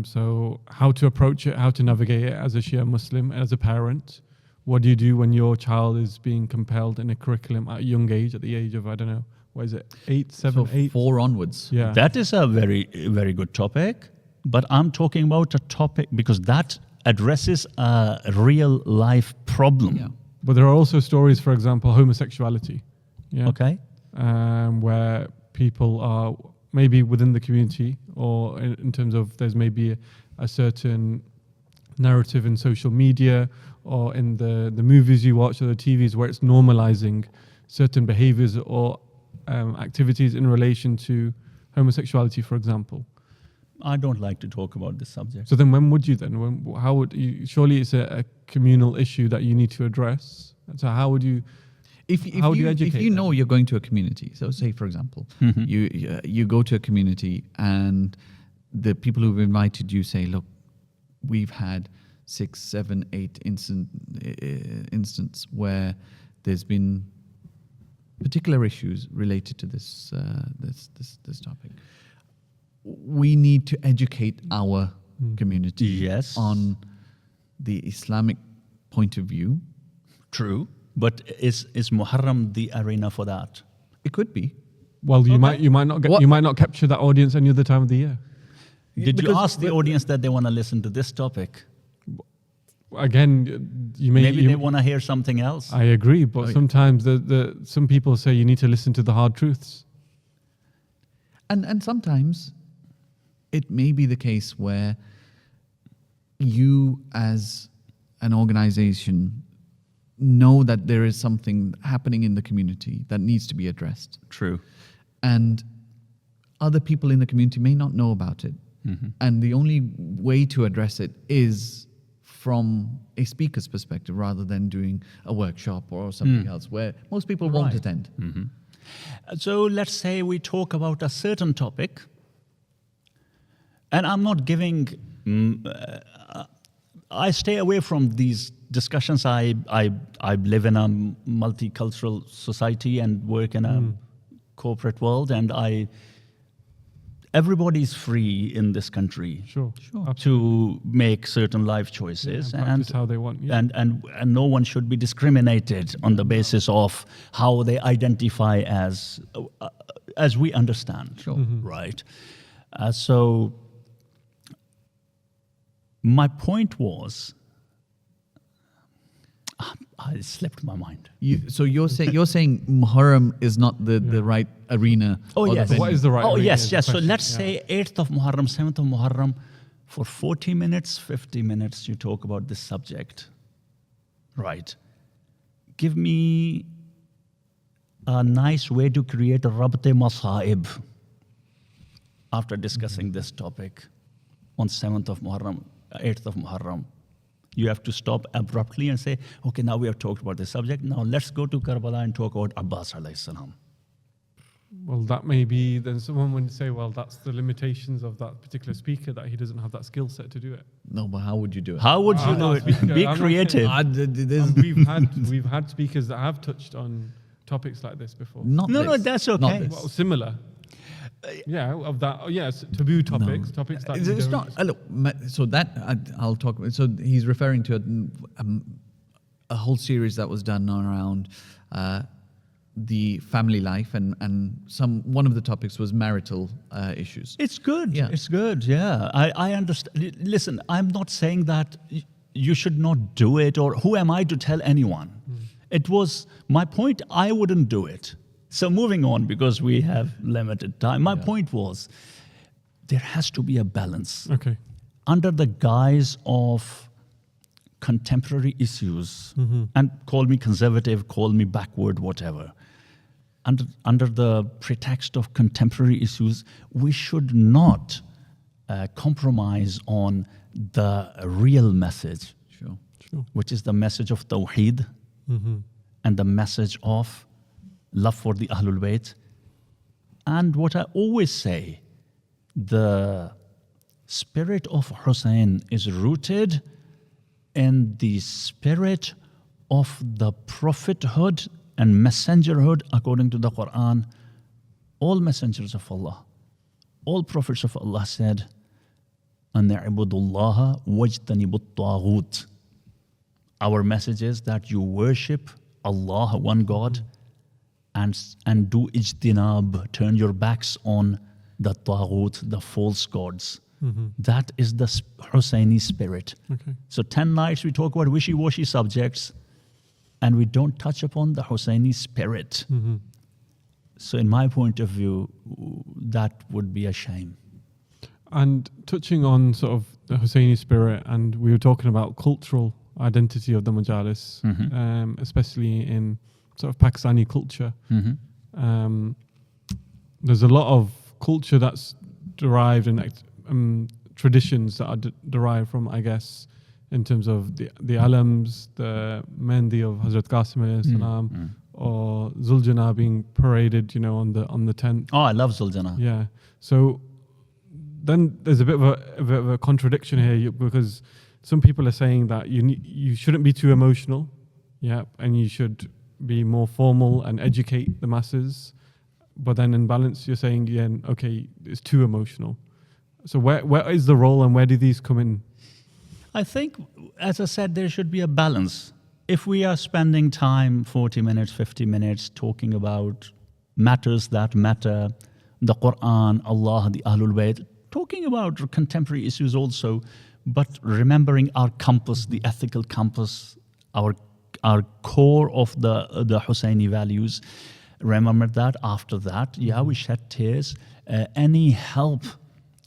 So how to approach it, how to navigate it as a Shia Muslim, as a parent. What do you do when your child is being compelled in a curriculum at a young age, at the age of, I don't know, what is it, 8, 7, 8? 4 onwards. Yeah. That is a very, very good topic, but I'm talking about a topic because that addresses a real life problem. Yeah. But there are also stories, for example, homosexuality. Yeah. Okay. Where people are maybe within the community, or in terms of there's maybe a certain narrative in social media or in the movies you watch or the TVs where it's normalizing certain behaviors or activities in relation to homosexuality, for example. I don't like to talk about this subject. So then when would you then? How would you? Surely it's a communal issue that you need to address. So how would you? How would you educate if you them? know you're going to a community, so say for example, you go to a community and the people who've invited you say, look, we've had 6, 7, 8 instances where there's been particular issues related to this topic. We need to educate our community Yes. on the Islamic point of view. True. But is Muharram the arena for that? It could be. Well, you might not capture that audience any other time of the year. Did you Because ask the audience that they want to listen to this topic? Again, Maybe they want to hear something else. I agree, but sometimes some people say you need to listen to the hard truths. And sometimes it may be the case where you as an organization know that there is something happening in the community that needs to be addressed. True. And other people in the community may not know about it. And the only way to address it is from a speaker's perspective rather than doing a workshop or something else where most people won't attend. So let's say we talk about a certain topic, and I'm not giving. I stay away from these discussions. I live in a multicultural society and work in a corporate world, and everybody's free in this country. Sure. To make certain life choices, and practice how they want. Yeah. and no one should be discriminated on the basis of how they identify as we understand. Sure. Right. So my point was, I slipped my mind. So you're saying Muharram is not the right arena. Oh, or the yes. venue. What is the right? Oh, arena yes, is the yes. So question, let's yeah. say 8th of Muharram, 7th of Muharram, for 40 minutes, 50 minutes, you talk about this subject. Right. Give me a nice way to create a Rabte Masaib after discussing this topic on 7th of Muharram, 8th of Muharram. You have to stop abruptly and say, okay, now we have talked about this subject. Now let's go to Karbala and talk about Abbas alayhi salam. Well, that may be, then someone would say, well, that's the limitations of that particular speaker, that he doesn't have that skill set to do it. No, but how would you do it? How would you do it? Be I'm not creative. And we've had speakers that have touched on topics like this before. Not No, this. no, that's Not okay. this. Well, similar. Yeah, of that. Oh, yes, taboo topics, topics that It's not. Look, so that I'll talk about. So he's referring to a whole series that was done around the family life, and one of the topics was marital issues. It's good. Yeah. It's good. Yeah, I understand. Listen, I'm not saying that you should not do it, or who am I to tell anyone? It was my point. I wouldn't do it. So moving on, because we have limited time. My point was, there has to be a balance. Okay. Under the guise of contemporary issues, and call me conservative, call me backward, whatever. Under the pretext of contemporary issues, we should not compromise on the real message, Sure. which is the message of Tawheed and the message of love for the Ahlul Bayt. And what I always say, the spirit of Hussein is rooted in the spirit of the prophethood and messengerhood according to the Quran. All messengers of Allah, all prophets of Allah said, أَنْ اعْبُدُوا اللَّهَ وَاجْتَنِبُوا الطَّاغُوتِ. Our message is that you worship Allah, one God, and do ijtinab, turn your backs on the taghut, the false gods. That is the Husseini spirit. Okay. So 10 nights we talk about wishy-washy subjects and we don't touch upon the Husseini spirit. So in my point of view, that would be a shame. And touching on sort of the Husseini spirit, and we were talking about cultural identity of the Majalis, especially in sort of Pakistani culture. There's a lot of culture that's derived and traditions that are derived from, I guess, in terms of the alams, the Mehndi of Hazrat Qasim alayhi salam, or Zuljana being paraded, on the 10th. Oh, I love Zuljana. Yeah. So then there's a bit of a contradiction here, because some people are saying that you shouldn't be too emotional, and you should be more formal and educate the masses. But then in balance, you're saying again, okay, it's too emotional. So where is the role, and where do these come in? I think, as I said, there should be a balance. If we are spending time, 40 minutes, 50 minutes, talking about matters that matter, the Quran, Allah, the Ahlul Bayt, talking about contemporary issues also, but remembering our compass, the ethical compass, our core of the Husseini values, remember that. After that, we shed tears. Any help,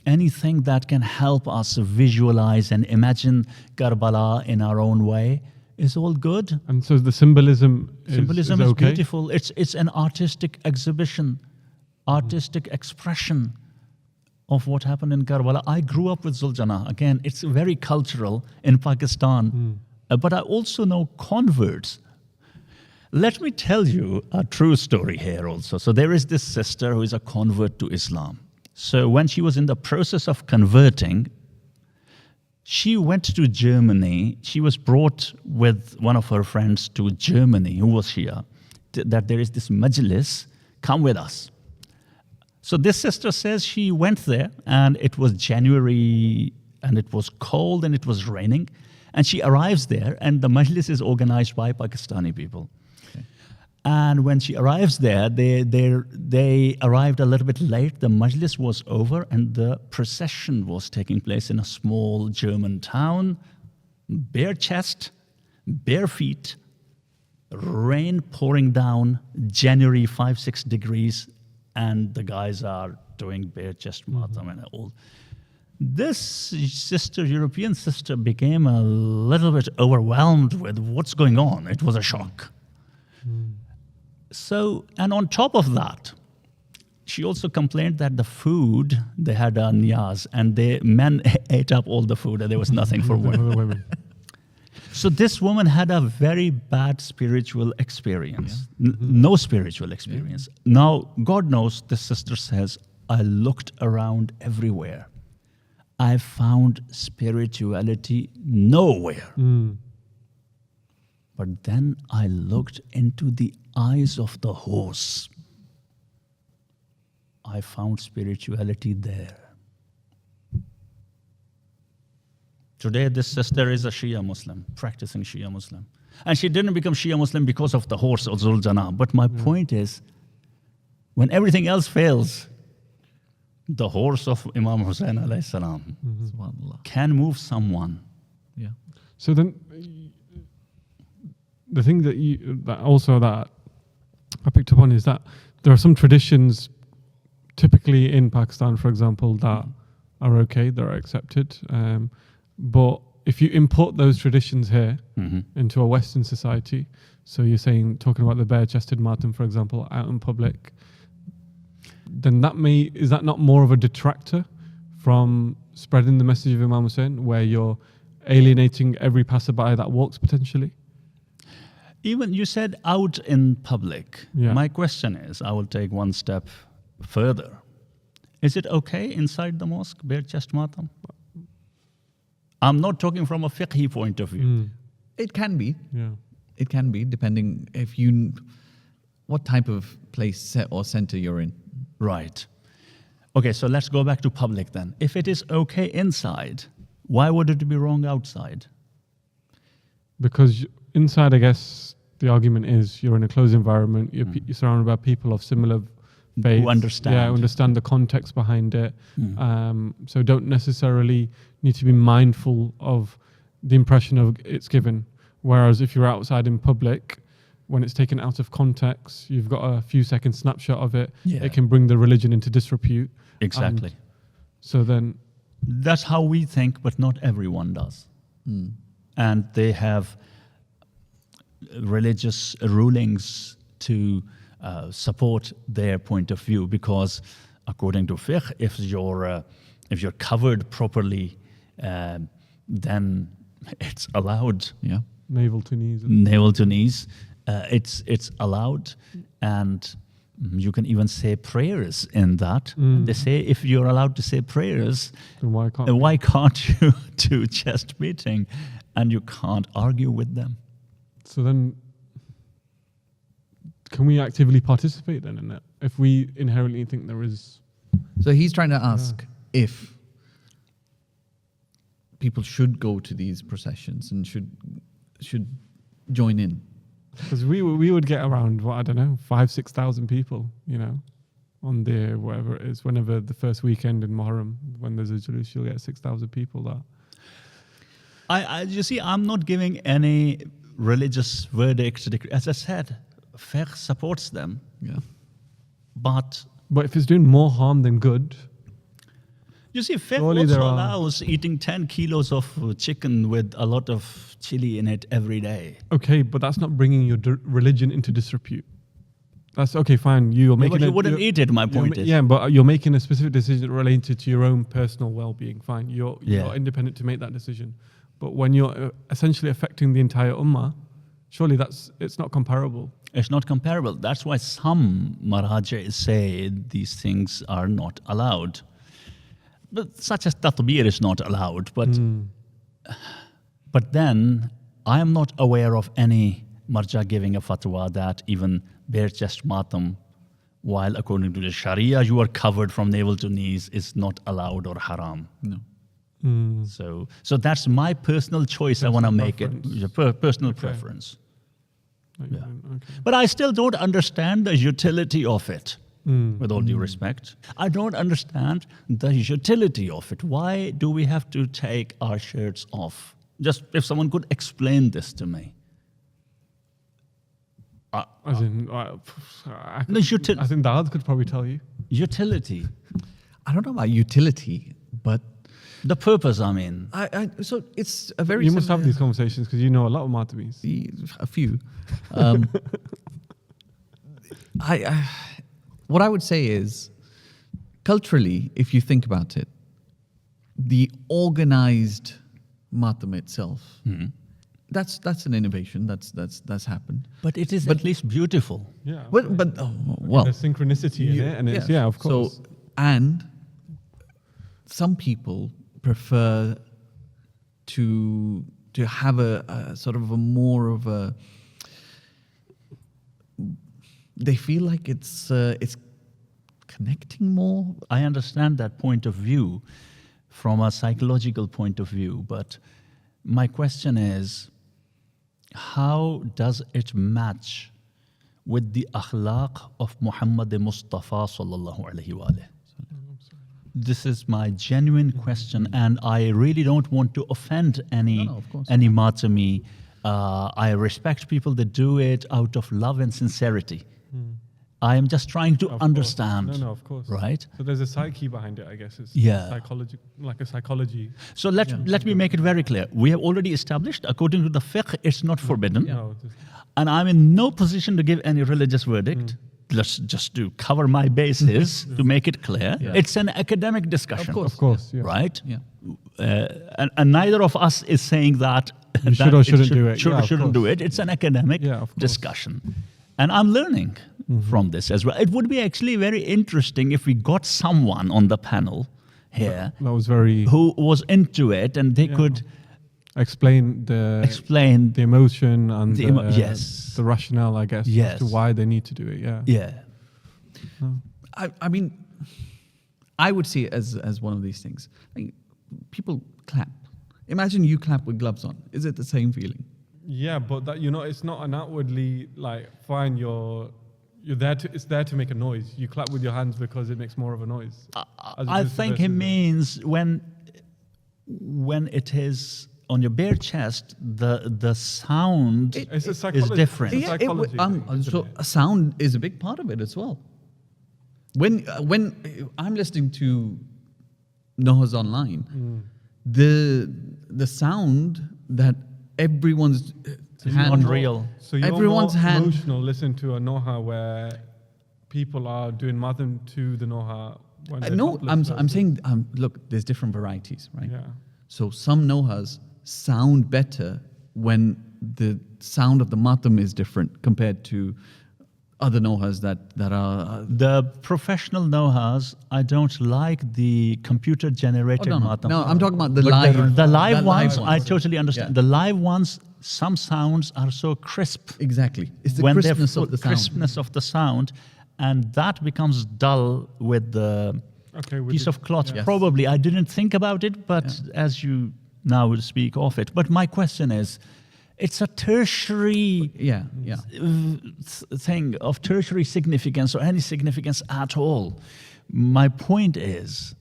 anything that can help us visualize and imagine Karbala in our own way is all good. And so the symbolism is okay? Beautiful. It's an artistic exhibition, artistic expression of what happened in Karbala. I grew up with Zuljana. Again, it's very cultural in Pakistan. But I also know converts. Let me tell you a true story here also. So there is this sister who is a convert to Islam. So when she was in the process of converting, she went to Germany. She was brought with one of her friends to Germany, who was Shia, that there is this majlis, come with us. So this sister says she went there, and it was January, and it was cold, and it was raining. And she arrives there, and the majlis is organized by Pakistani people. Okay. And when she arrives there, they arrived a little bit late. The majlis was over, and the procession was taking place in a small German town. Bare chest, bare feet, rain pouring down, January 5-6 degrees, and the guys are doing bare chest matam and all. This sister, European sister, became a little bit overwhelmed with what's going on. It was a shock. So, and on top of that, she also complained that the food, they had a niyaz, and men ate up all the food, and there was nothing for women. So this woman had a very bad spiritual experience, no spiritual experience. Now, God knows, this sister says, I looked around everywhere. I found spirituality nowhere. But then I looked into the eyes of the horse. I found spirituality there. Today, this sister is a Shia Muslim, practicing Shia Muslim. And she didn't become Shia Muslim because of the horse of Zul Janah. But my point is, when everything else fails, the horse of Imam Hussein alayhi salam Subhanallah. can move someone. Yeah. So then, the thing that I picked up on is that there are some traditions, typically in Pakistan, for example, that are okay, that are accepted. But if you import those traditions here into a Western society, so you're talking about the bare-chested matam, for example, out in public, then is that not more of a detractor from spreading the message of Imam Hussein, where you're alienating every passerby that walks potentially? Even you said out in public. Yeah. My question is, I will take one step further. Is it okay inside the mosque, bare chest matam? I'm not talking from a fiqhi point of view. It can be. Yeah. It can be, depending what type of place or center you're in. Right. Okay, so let's go back to public then. If it is okay inside, why would it be wrong outside? Because inside, I guess, the argument is you're in a closed environment, you're surrounded by people of similar faith. Who understand. Yeah, understand the context behind it. So don't necessarily need to be mindful of the impression of it's given. Whereas if you're outside in public, when it's taken out of context, you've got a few second snapshot of it. Yeah. It can bring the religion into disrepute. Exactly. So then... That's how we think, but not everyone does. And they have religious rulings to support their point of view, because according to fiqh, if you're covered properly, then it's allowed. Yeah. Navel to knees. Navel to knees. It's allowed, and you can even say prayers in that. They say if you're allowed to say prayers, Then why can't you do chest beating? And you can't argue with them. So then, can we actively participate then in it? If we inherently think there is... So he's trying to ask if people should go to these processions and should join in. Because we would get around, 5,000-6,000 people, on there, whatever it is, whenever the first weekend in Muharram, when there's a Julus, you'll get 6,000 people there. You see, I'm not giving any religious verdict. As I said, fiqh supports them. Yeah. But if it's doing more harm than good... You see, fiqh Surely also there are- allows eating 10 kilos of chicken with a lot of chili in it every day. Okay, but that's not bringing your religion into disrepute. That's okay, fine. You're making But you wouldn't eat it, my point is. Yeah, but you're making a specific decision related to your own personal well-being. Fine, you're independent to make that decision. But when you're essentially affecting the entire ummah, surely it's not comparable. It's not comparable. That's why some Marjae say these things are not allowed. But such as tatbir is not allowed. But then I am not aware of any Marja giving a fatwa that even bare chest matam, while according to the Sharia you are covered from navel to knees, is not allowed or haram. No. So that's my personal choice. I want to make preference. it a personal preference. Okay. But I still don't understand the utility of it. With all due respect, I don't understand the utility of it. Why do we have to take our shirts off? Just if someone could explain this to me. As in, I think Dad could probably tell you. Utility. I don't know about utility, but The purpose, I mean. so it's a very You must have these conversations because you know a lot of Matamis. a few. What I would say is, culturally, if you think about it, the organized matam itself, that's an innovation. That's happened. But it is at least beautiful. Yeah. But There's synchronicity in it, and it's of course. So, and some people prefer to have a sort of a more of a. They feel like it's connecting more. I understand that point of view from a psychological point of view, but my question is, how does it match with the akhlaq of Muhammad Mustafa sallallahu alaihi wa alihi? This is my genuine question, and I really don't want to offend any Matami. I respect people that do it out of love and sincerity. I am just trying to understand. No, of course. Right? So there's a psyche behind it, I guess. It's psychology, like a psychology. So let me make it very clear. We have already established, according to the fiqh, it's not forbidden. No, And I'm in no position to give any religious verdict. Let's just cover my bases to make it clear. Yeah. It's an academic discussion. of course, yeah. Right? Yeah. And neither of us is saying that You should or shouldn't do it. Should Yeah, or of shouldn't do course. it. It's an academic of course. discussion. And I'm learning from this as well. It would be actually very interesting if we got someone on the panel here That was very who was into it and they could explain the emotion and the rationale, I guess, as to why they need to do it. Yeah. I mean, I would see it as one of these things. Like, people clap. Imagine you clap with gloves on. Is it the same feeling? Yeah, but that it's not an outwardly like fine. You're there to. It's there to make a noise. You clap with your hands because it makes more of a noise. I think it means when it is on your bare chest, the sound It's a is psychology. different. It's a psychology, So sound is a big part of it as well. When I'm listening to Noah's online, the sound that everyone's hand, unreal. So you're everyone's more hand. emotional. Listen to a Noha where people are doing madam to the Noha. When they're No, topless I'm versus- saying look, there's different varieties, right? Yeah. So some Nohas sound better when the sound of the matam is different compared to other Nohas that are. The professional Nohas, I don't like the computer generated matam. No, I'm talking about the But live. the live the ones, live I totally understand. Yeah. The live ones, some sounds are so crisp. Exactly. It's the when crispness they're of the sound. crispness of the sound, and that becomes dull with the piece of cloth. Yes. Probably, I didn't think about it, but as you now will speak of it. But my question is, it's a tertiary thing of tertiary significance or any significance at all. My point is,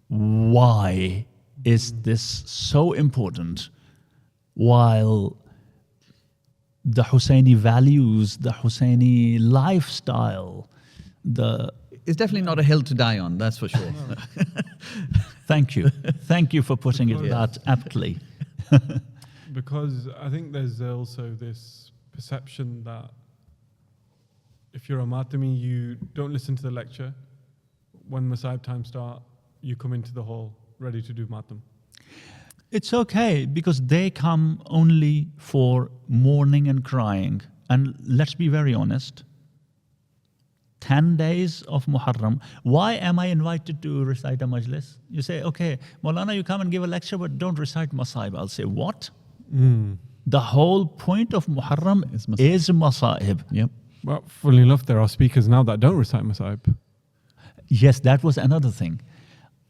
why is this so important while the Husseini values, the Husseini lifestyle, It's definitely not a hill to die on, that's for sure. Thank you. Thank you for putting it that aptly. Because I think there's also this perception that if you're a Matami, you don't listen to the lecture. When Masaib time start, you come into the hall ready to do Matam. It's okay because they come only for mourning and crying. And let's be very honest, 10 days of Muharram, why am I invited to recite a majlis? You say, okay, Maulana, you come and give a lecture, but don't recite Masaib. I'll say, what? The whole point of Muharram is Masaib. Yep. Well, funnily enough, there are speakers now that don't recite Masaib. Yes, that was another thing.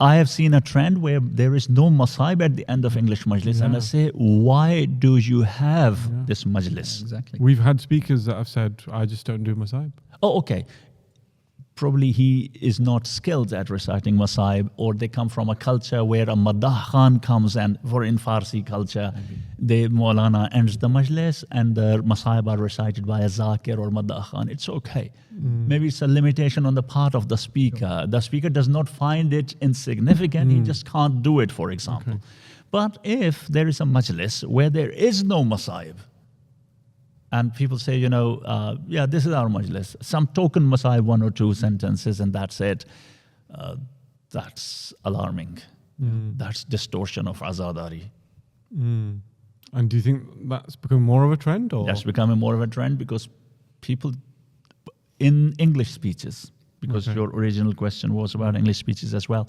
I have seen a trend where there is no Masaib at the end of English Majlis. And I say, why do you have this Majlis? Exactly. We've had speakers that have said, I just don't do Masaib. Oh, okay. Probably he is not skilled at reciting Masaib, or they come from a culture where a Maddah Khan comes and, for in Farsi culture, the Maulana ends the Majlis and the Masaib are recited by a Zakir or Maddah Khan. It's okay. Maybe it's a limitation on the part of the speaker. The speaker does not find it insignificant, he just can't do it, for example. Okay. But if there is a Majlis where there is no Masaib, and people say, this is our majlis. Some token Masaib, 1 or 2 sentences, and that's it. That's alarming. That's distortion of Azadari. And do you think that's become more of a trend? Or? That's becoming more of a trend because people in English speeches, because your original question was about English speeches as well.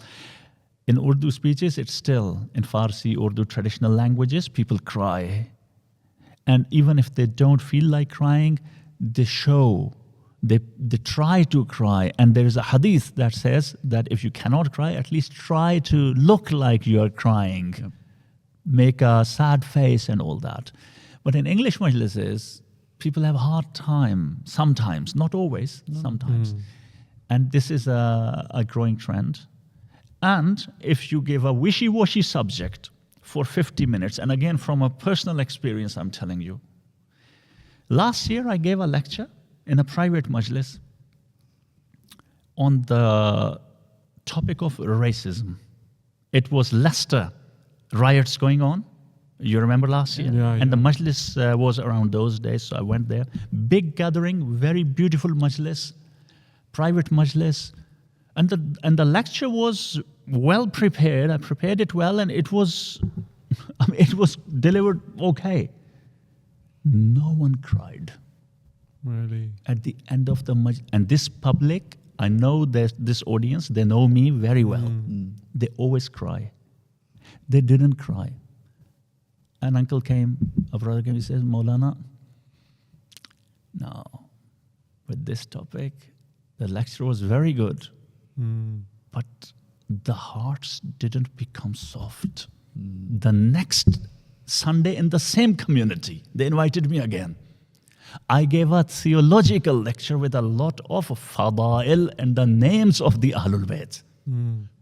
In Urdu speeches, it's still, in Farsi, Urdu traditional languages, people cry. And even if they don't feel like crying, they show They try to cry. And there is a hadith that says that if you cannot cry, at least try to look like you're crying. Yep. Make a sad face and all that. But in English majlises, people have a hard time sometimes, not always, sometimes. And this is a growing trend. And if you give a wishy-washy subject for 50 minutes, and again, from a personal experience, I'm telling you, last year I gave a lecture in a private majlis on the topic of racism. It was Leicester riots going on. You remember last year? Yeah, and the majlis was around those days, so I went there. Big gathering, very beautiful majlis, private majlis. And the lecture was well prepared. I prepared it well, and it was, it was delivered okay. No one cried. Really? At the end of the majlis. And this public, I know this audience, they know me very well. They always cry. They didn't cry. An uncle came, a brother came, he says, Maulana, no, with this topic, the lecture was very good, but the hearts didn't become soft. The next Sunday in the same community, they invited me again. I gave a theological lecture with a lot of fadail and the names of the Ahlul Bayt.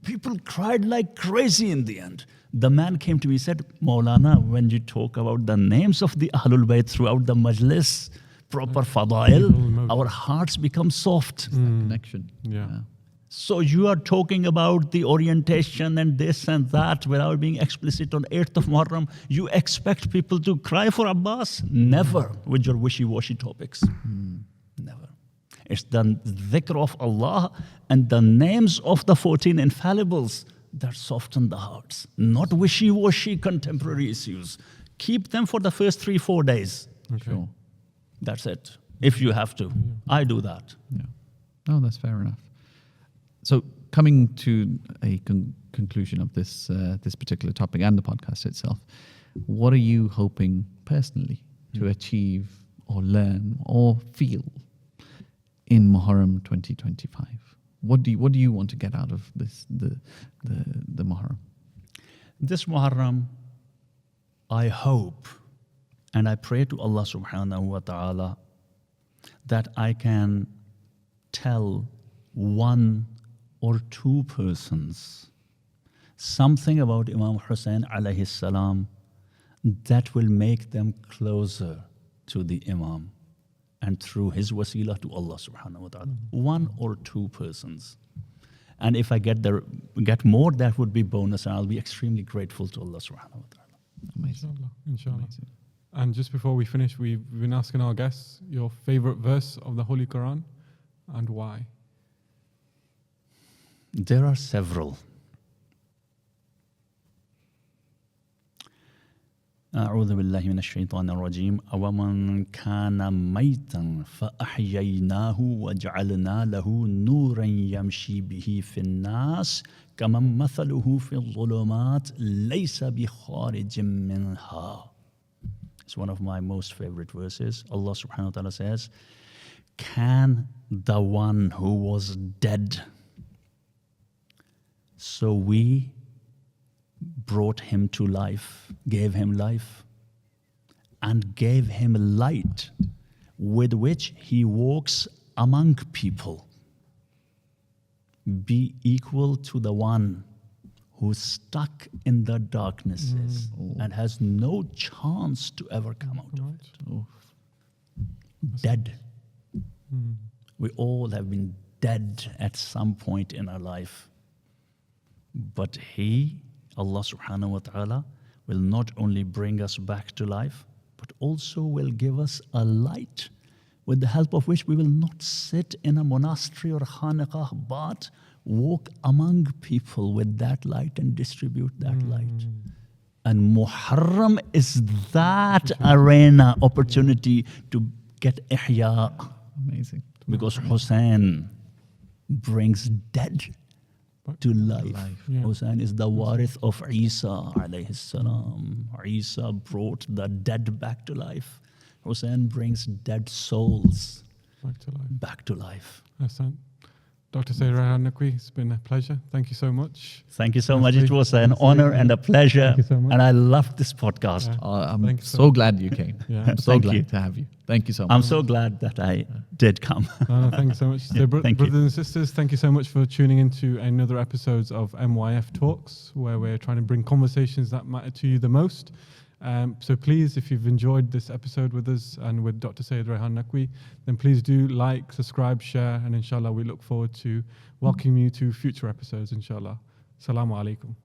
People cried like crazy in the end. The man came to me and said, Maulana, when you talk about the names of the Ahlul Bayt throughout the majlis, proper fadail, our hearts become soft. Connection. Yeah. So you are talking about the orientation and this and that without being explicit on 8th of Muharram. You expect people to cry for Abbas? Never with your wishy-washy topics. Never. It's the dhikr of Allah and the names of the 14 infallibles that soften the hearts, not wishy-washy contemporary issues. Keep them for the first 3-4 days. Okay. Sure. That's it. If you have to. I do that. Yeah. No, that's fair enough. So coming to a conclusion of this this particular topic and the podcast itself, what are you hoping personally to achieve or learn or feel in Muharram 2025? What do you want to get out of this the Muharram? This Muharram, I hope and I pray to Allah subhanahu wa ta'ala that I can tell one or two persons something about Imam Hussein alayhi salam that will make them closer to the Imam and through his wasila to Allah subhanahu wa ta'ala. One or two persons. And if I get more, that would be bonus, and I'll be extremely grateful to Allah subhanahu wa ta'ala. Amazing. Inshallah. Amazing. And just before we finish, we've been asking our guests your favorite verse of the Holy Quran and why. There are several. أعوذ بالله من الشيطان الرجيم أومن كان ميتا فأحييناه وجعلنا له نورا يمشي به في الناس كمن مثله في الظلمات ليس بخارج منها. It's one of my most favorite verses. Allah subhanahu wa ta'ala says, can the one who was dead, so we brought him to life, gave him life, and gave him light with which he walks among people, be equal to the one who's stuck in the darknesses and has no chance to ever come out of it. Oh, Dead. We all have been dead at some point in our life. But He, Allah subhanahu wa ta'ala, will not only bring us back to life, but also will give us a light with the help of which we will not sit in a monastery or khanaqah, but walk among people with that light and distribute that light. And Muharram is that arena, opportunity to get ihya. amazing. Because Hussein brings dead to life. Yeah. Hussein is the warith of Isa alayhi salam. Isa brought the dead back to life. Hussein brings dead souls Back to life. back to life. Excellent. Dr. Sayyid Rehan Naqvi, it's been a pleasure. Thank you so much. Thank you so much. It Honestly, was an honor and a pleasure. Thank you so much. And I loved this podcast. Yeah. I'm Thank you so glad you came. Yeah. I'm so Thank glad you. to have you. Thank you so much. I'm so glad that I did come. Thank you so much. So, thank you. brothers and sisters, thank you so much for tuning into another episode of MYF Talks, where we're trying to bring conversations that matter to you the most. So please, if you've enjoyed this episode with us and with Dr. Sayyid Rehan Naqvi, then please do like, subscribe, share, and inshallah we look forward to welcoming you to future episodes, inshallah. Assalamu alaikum.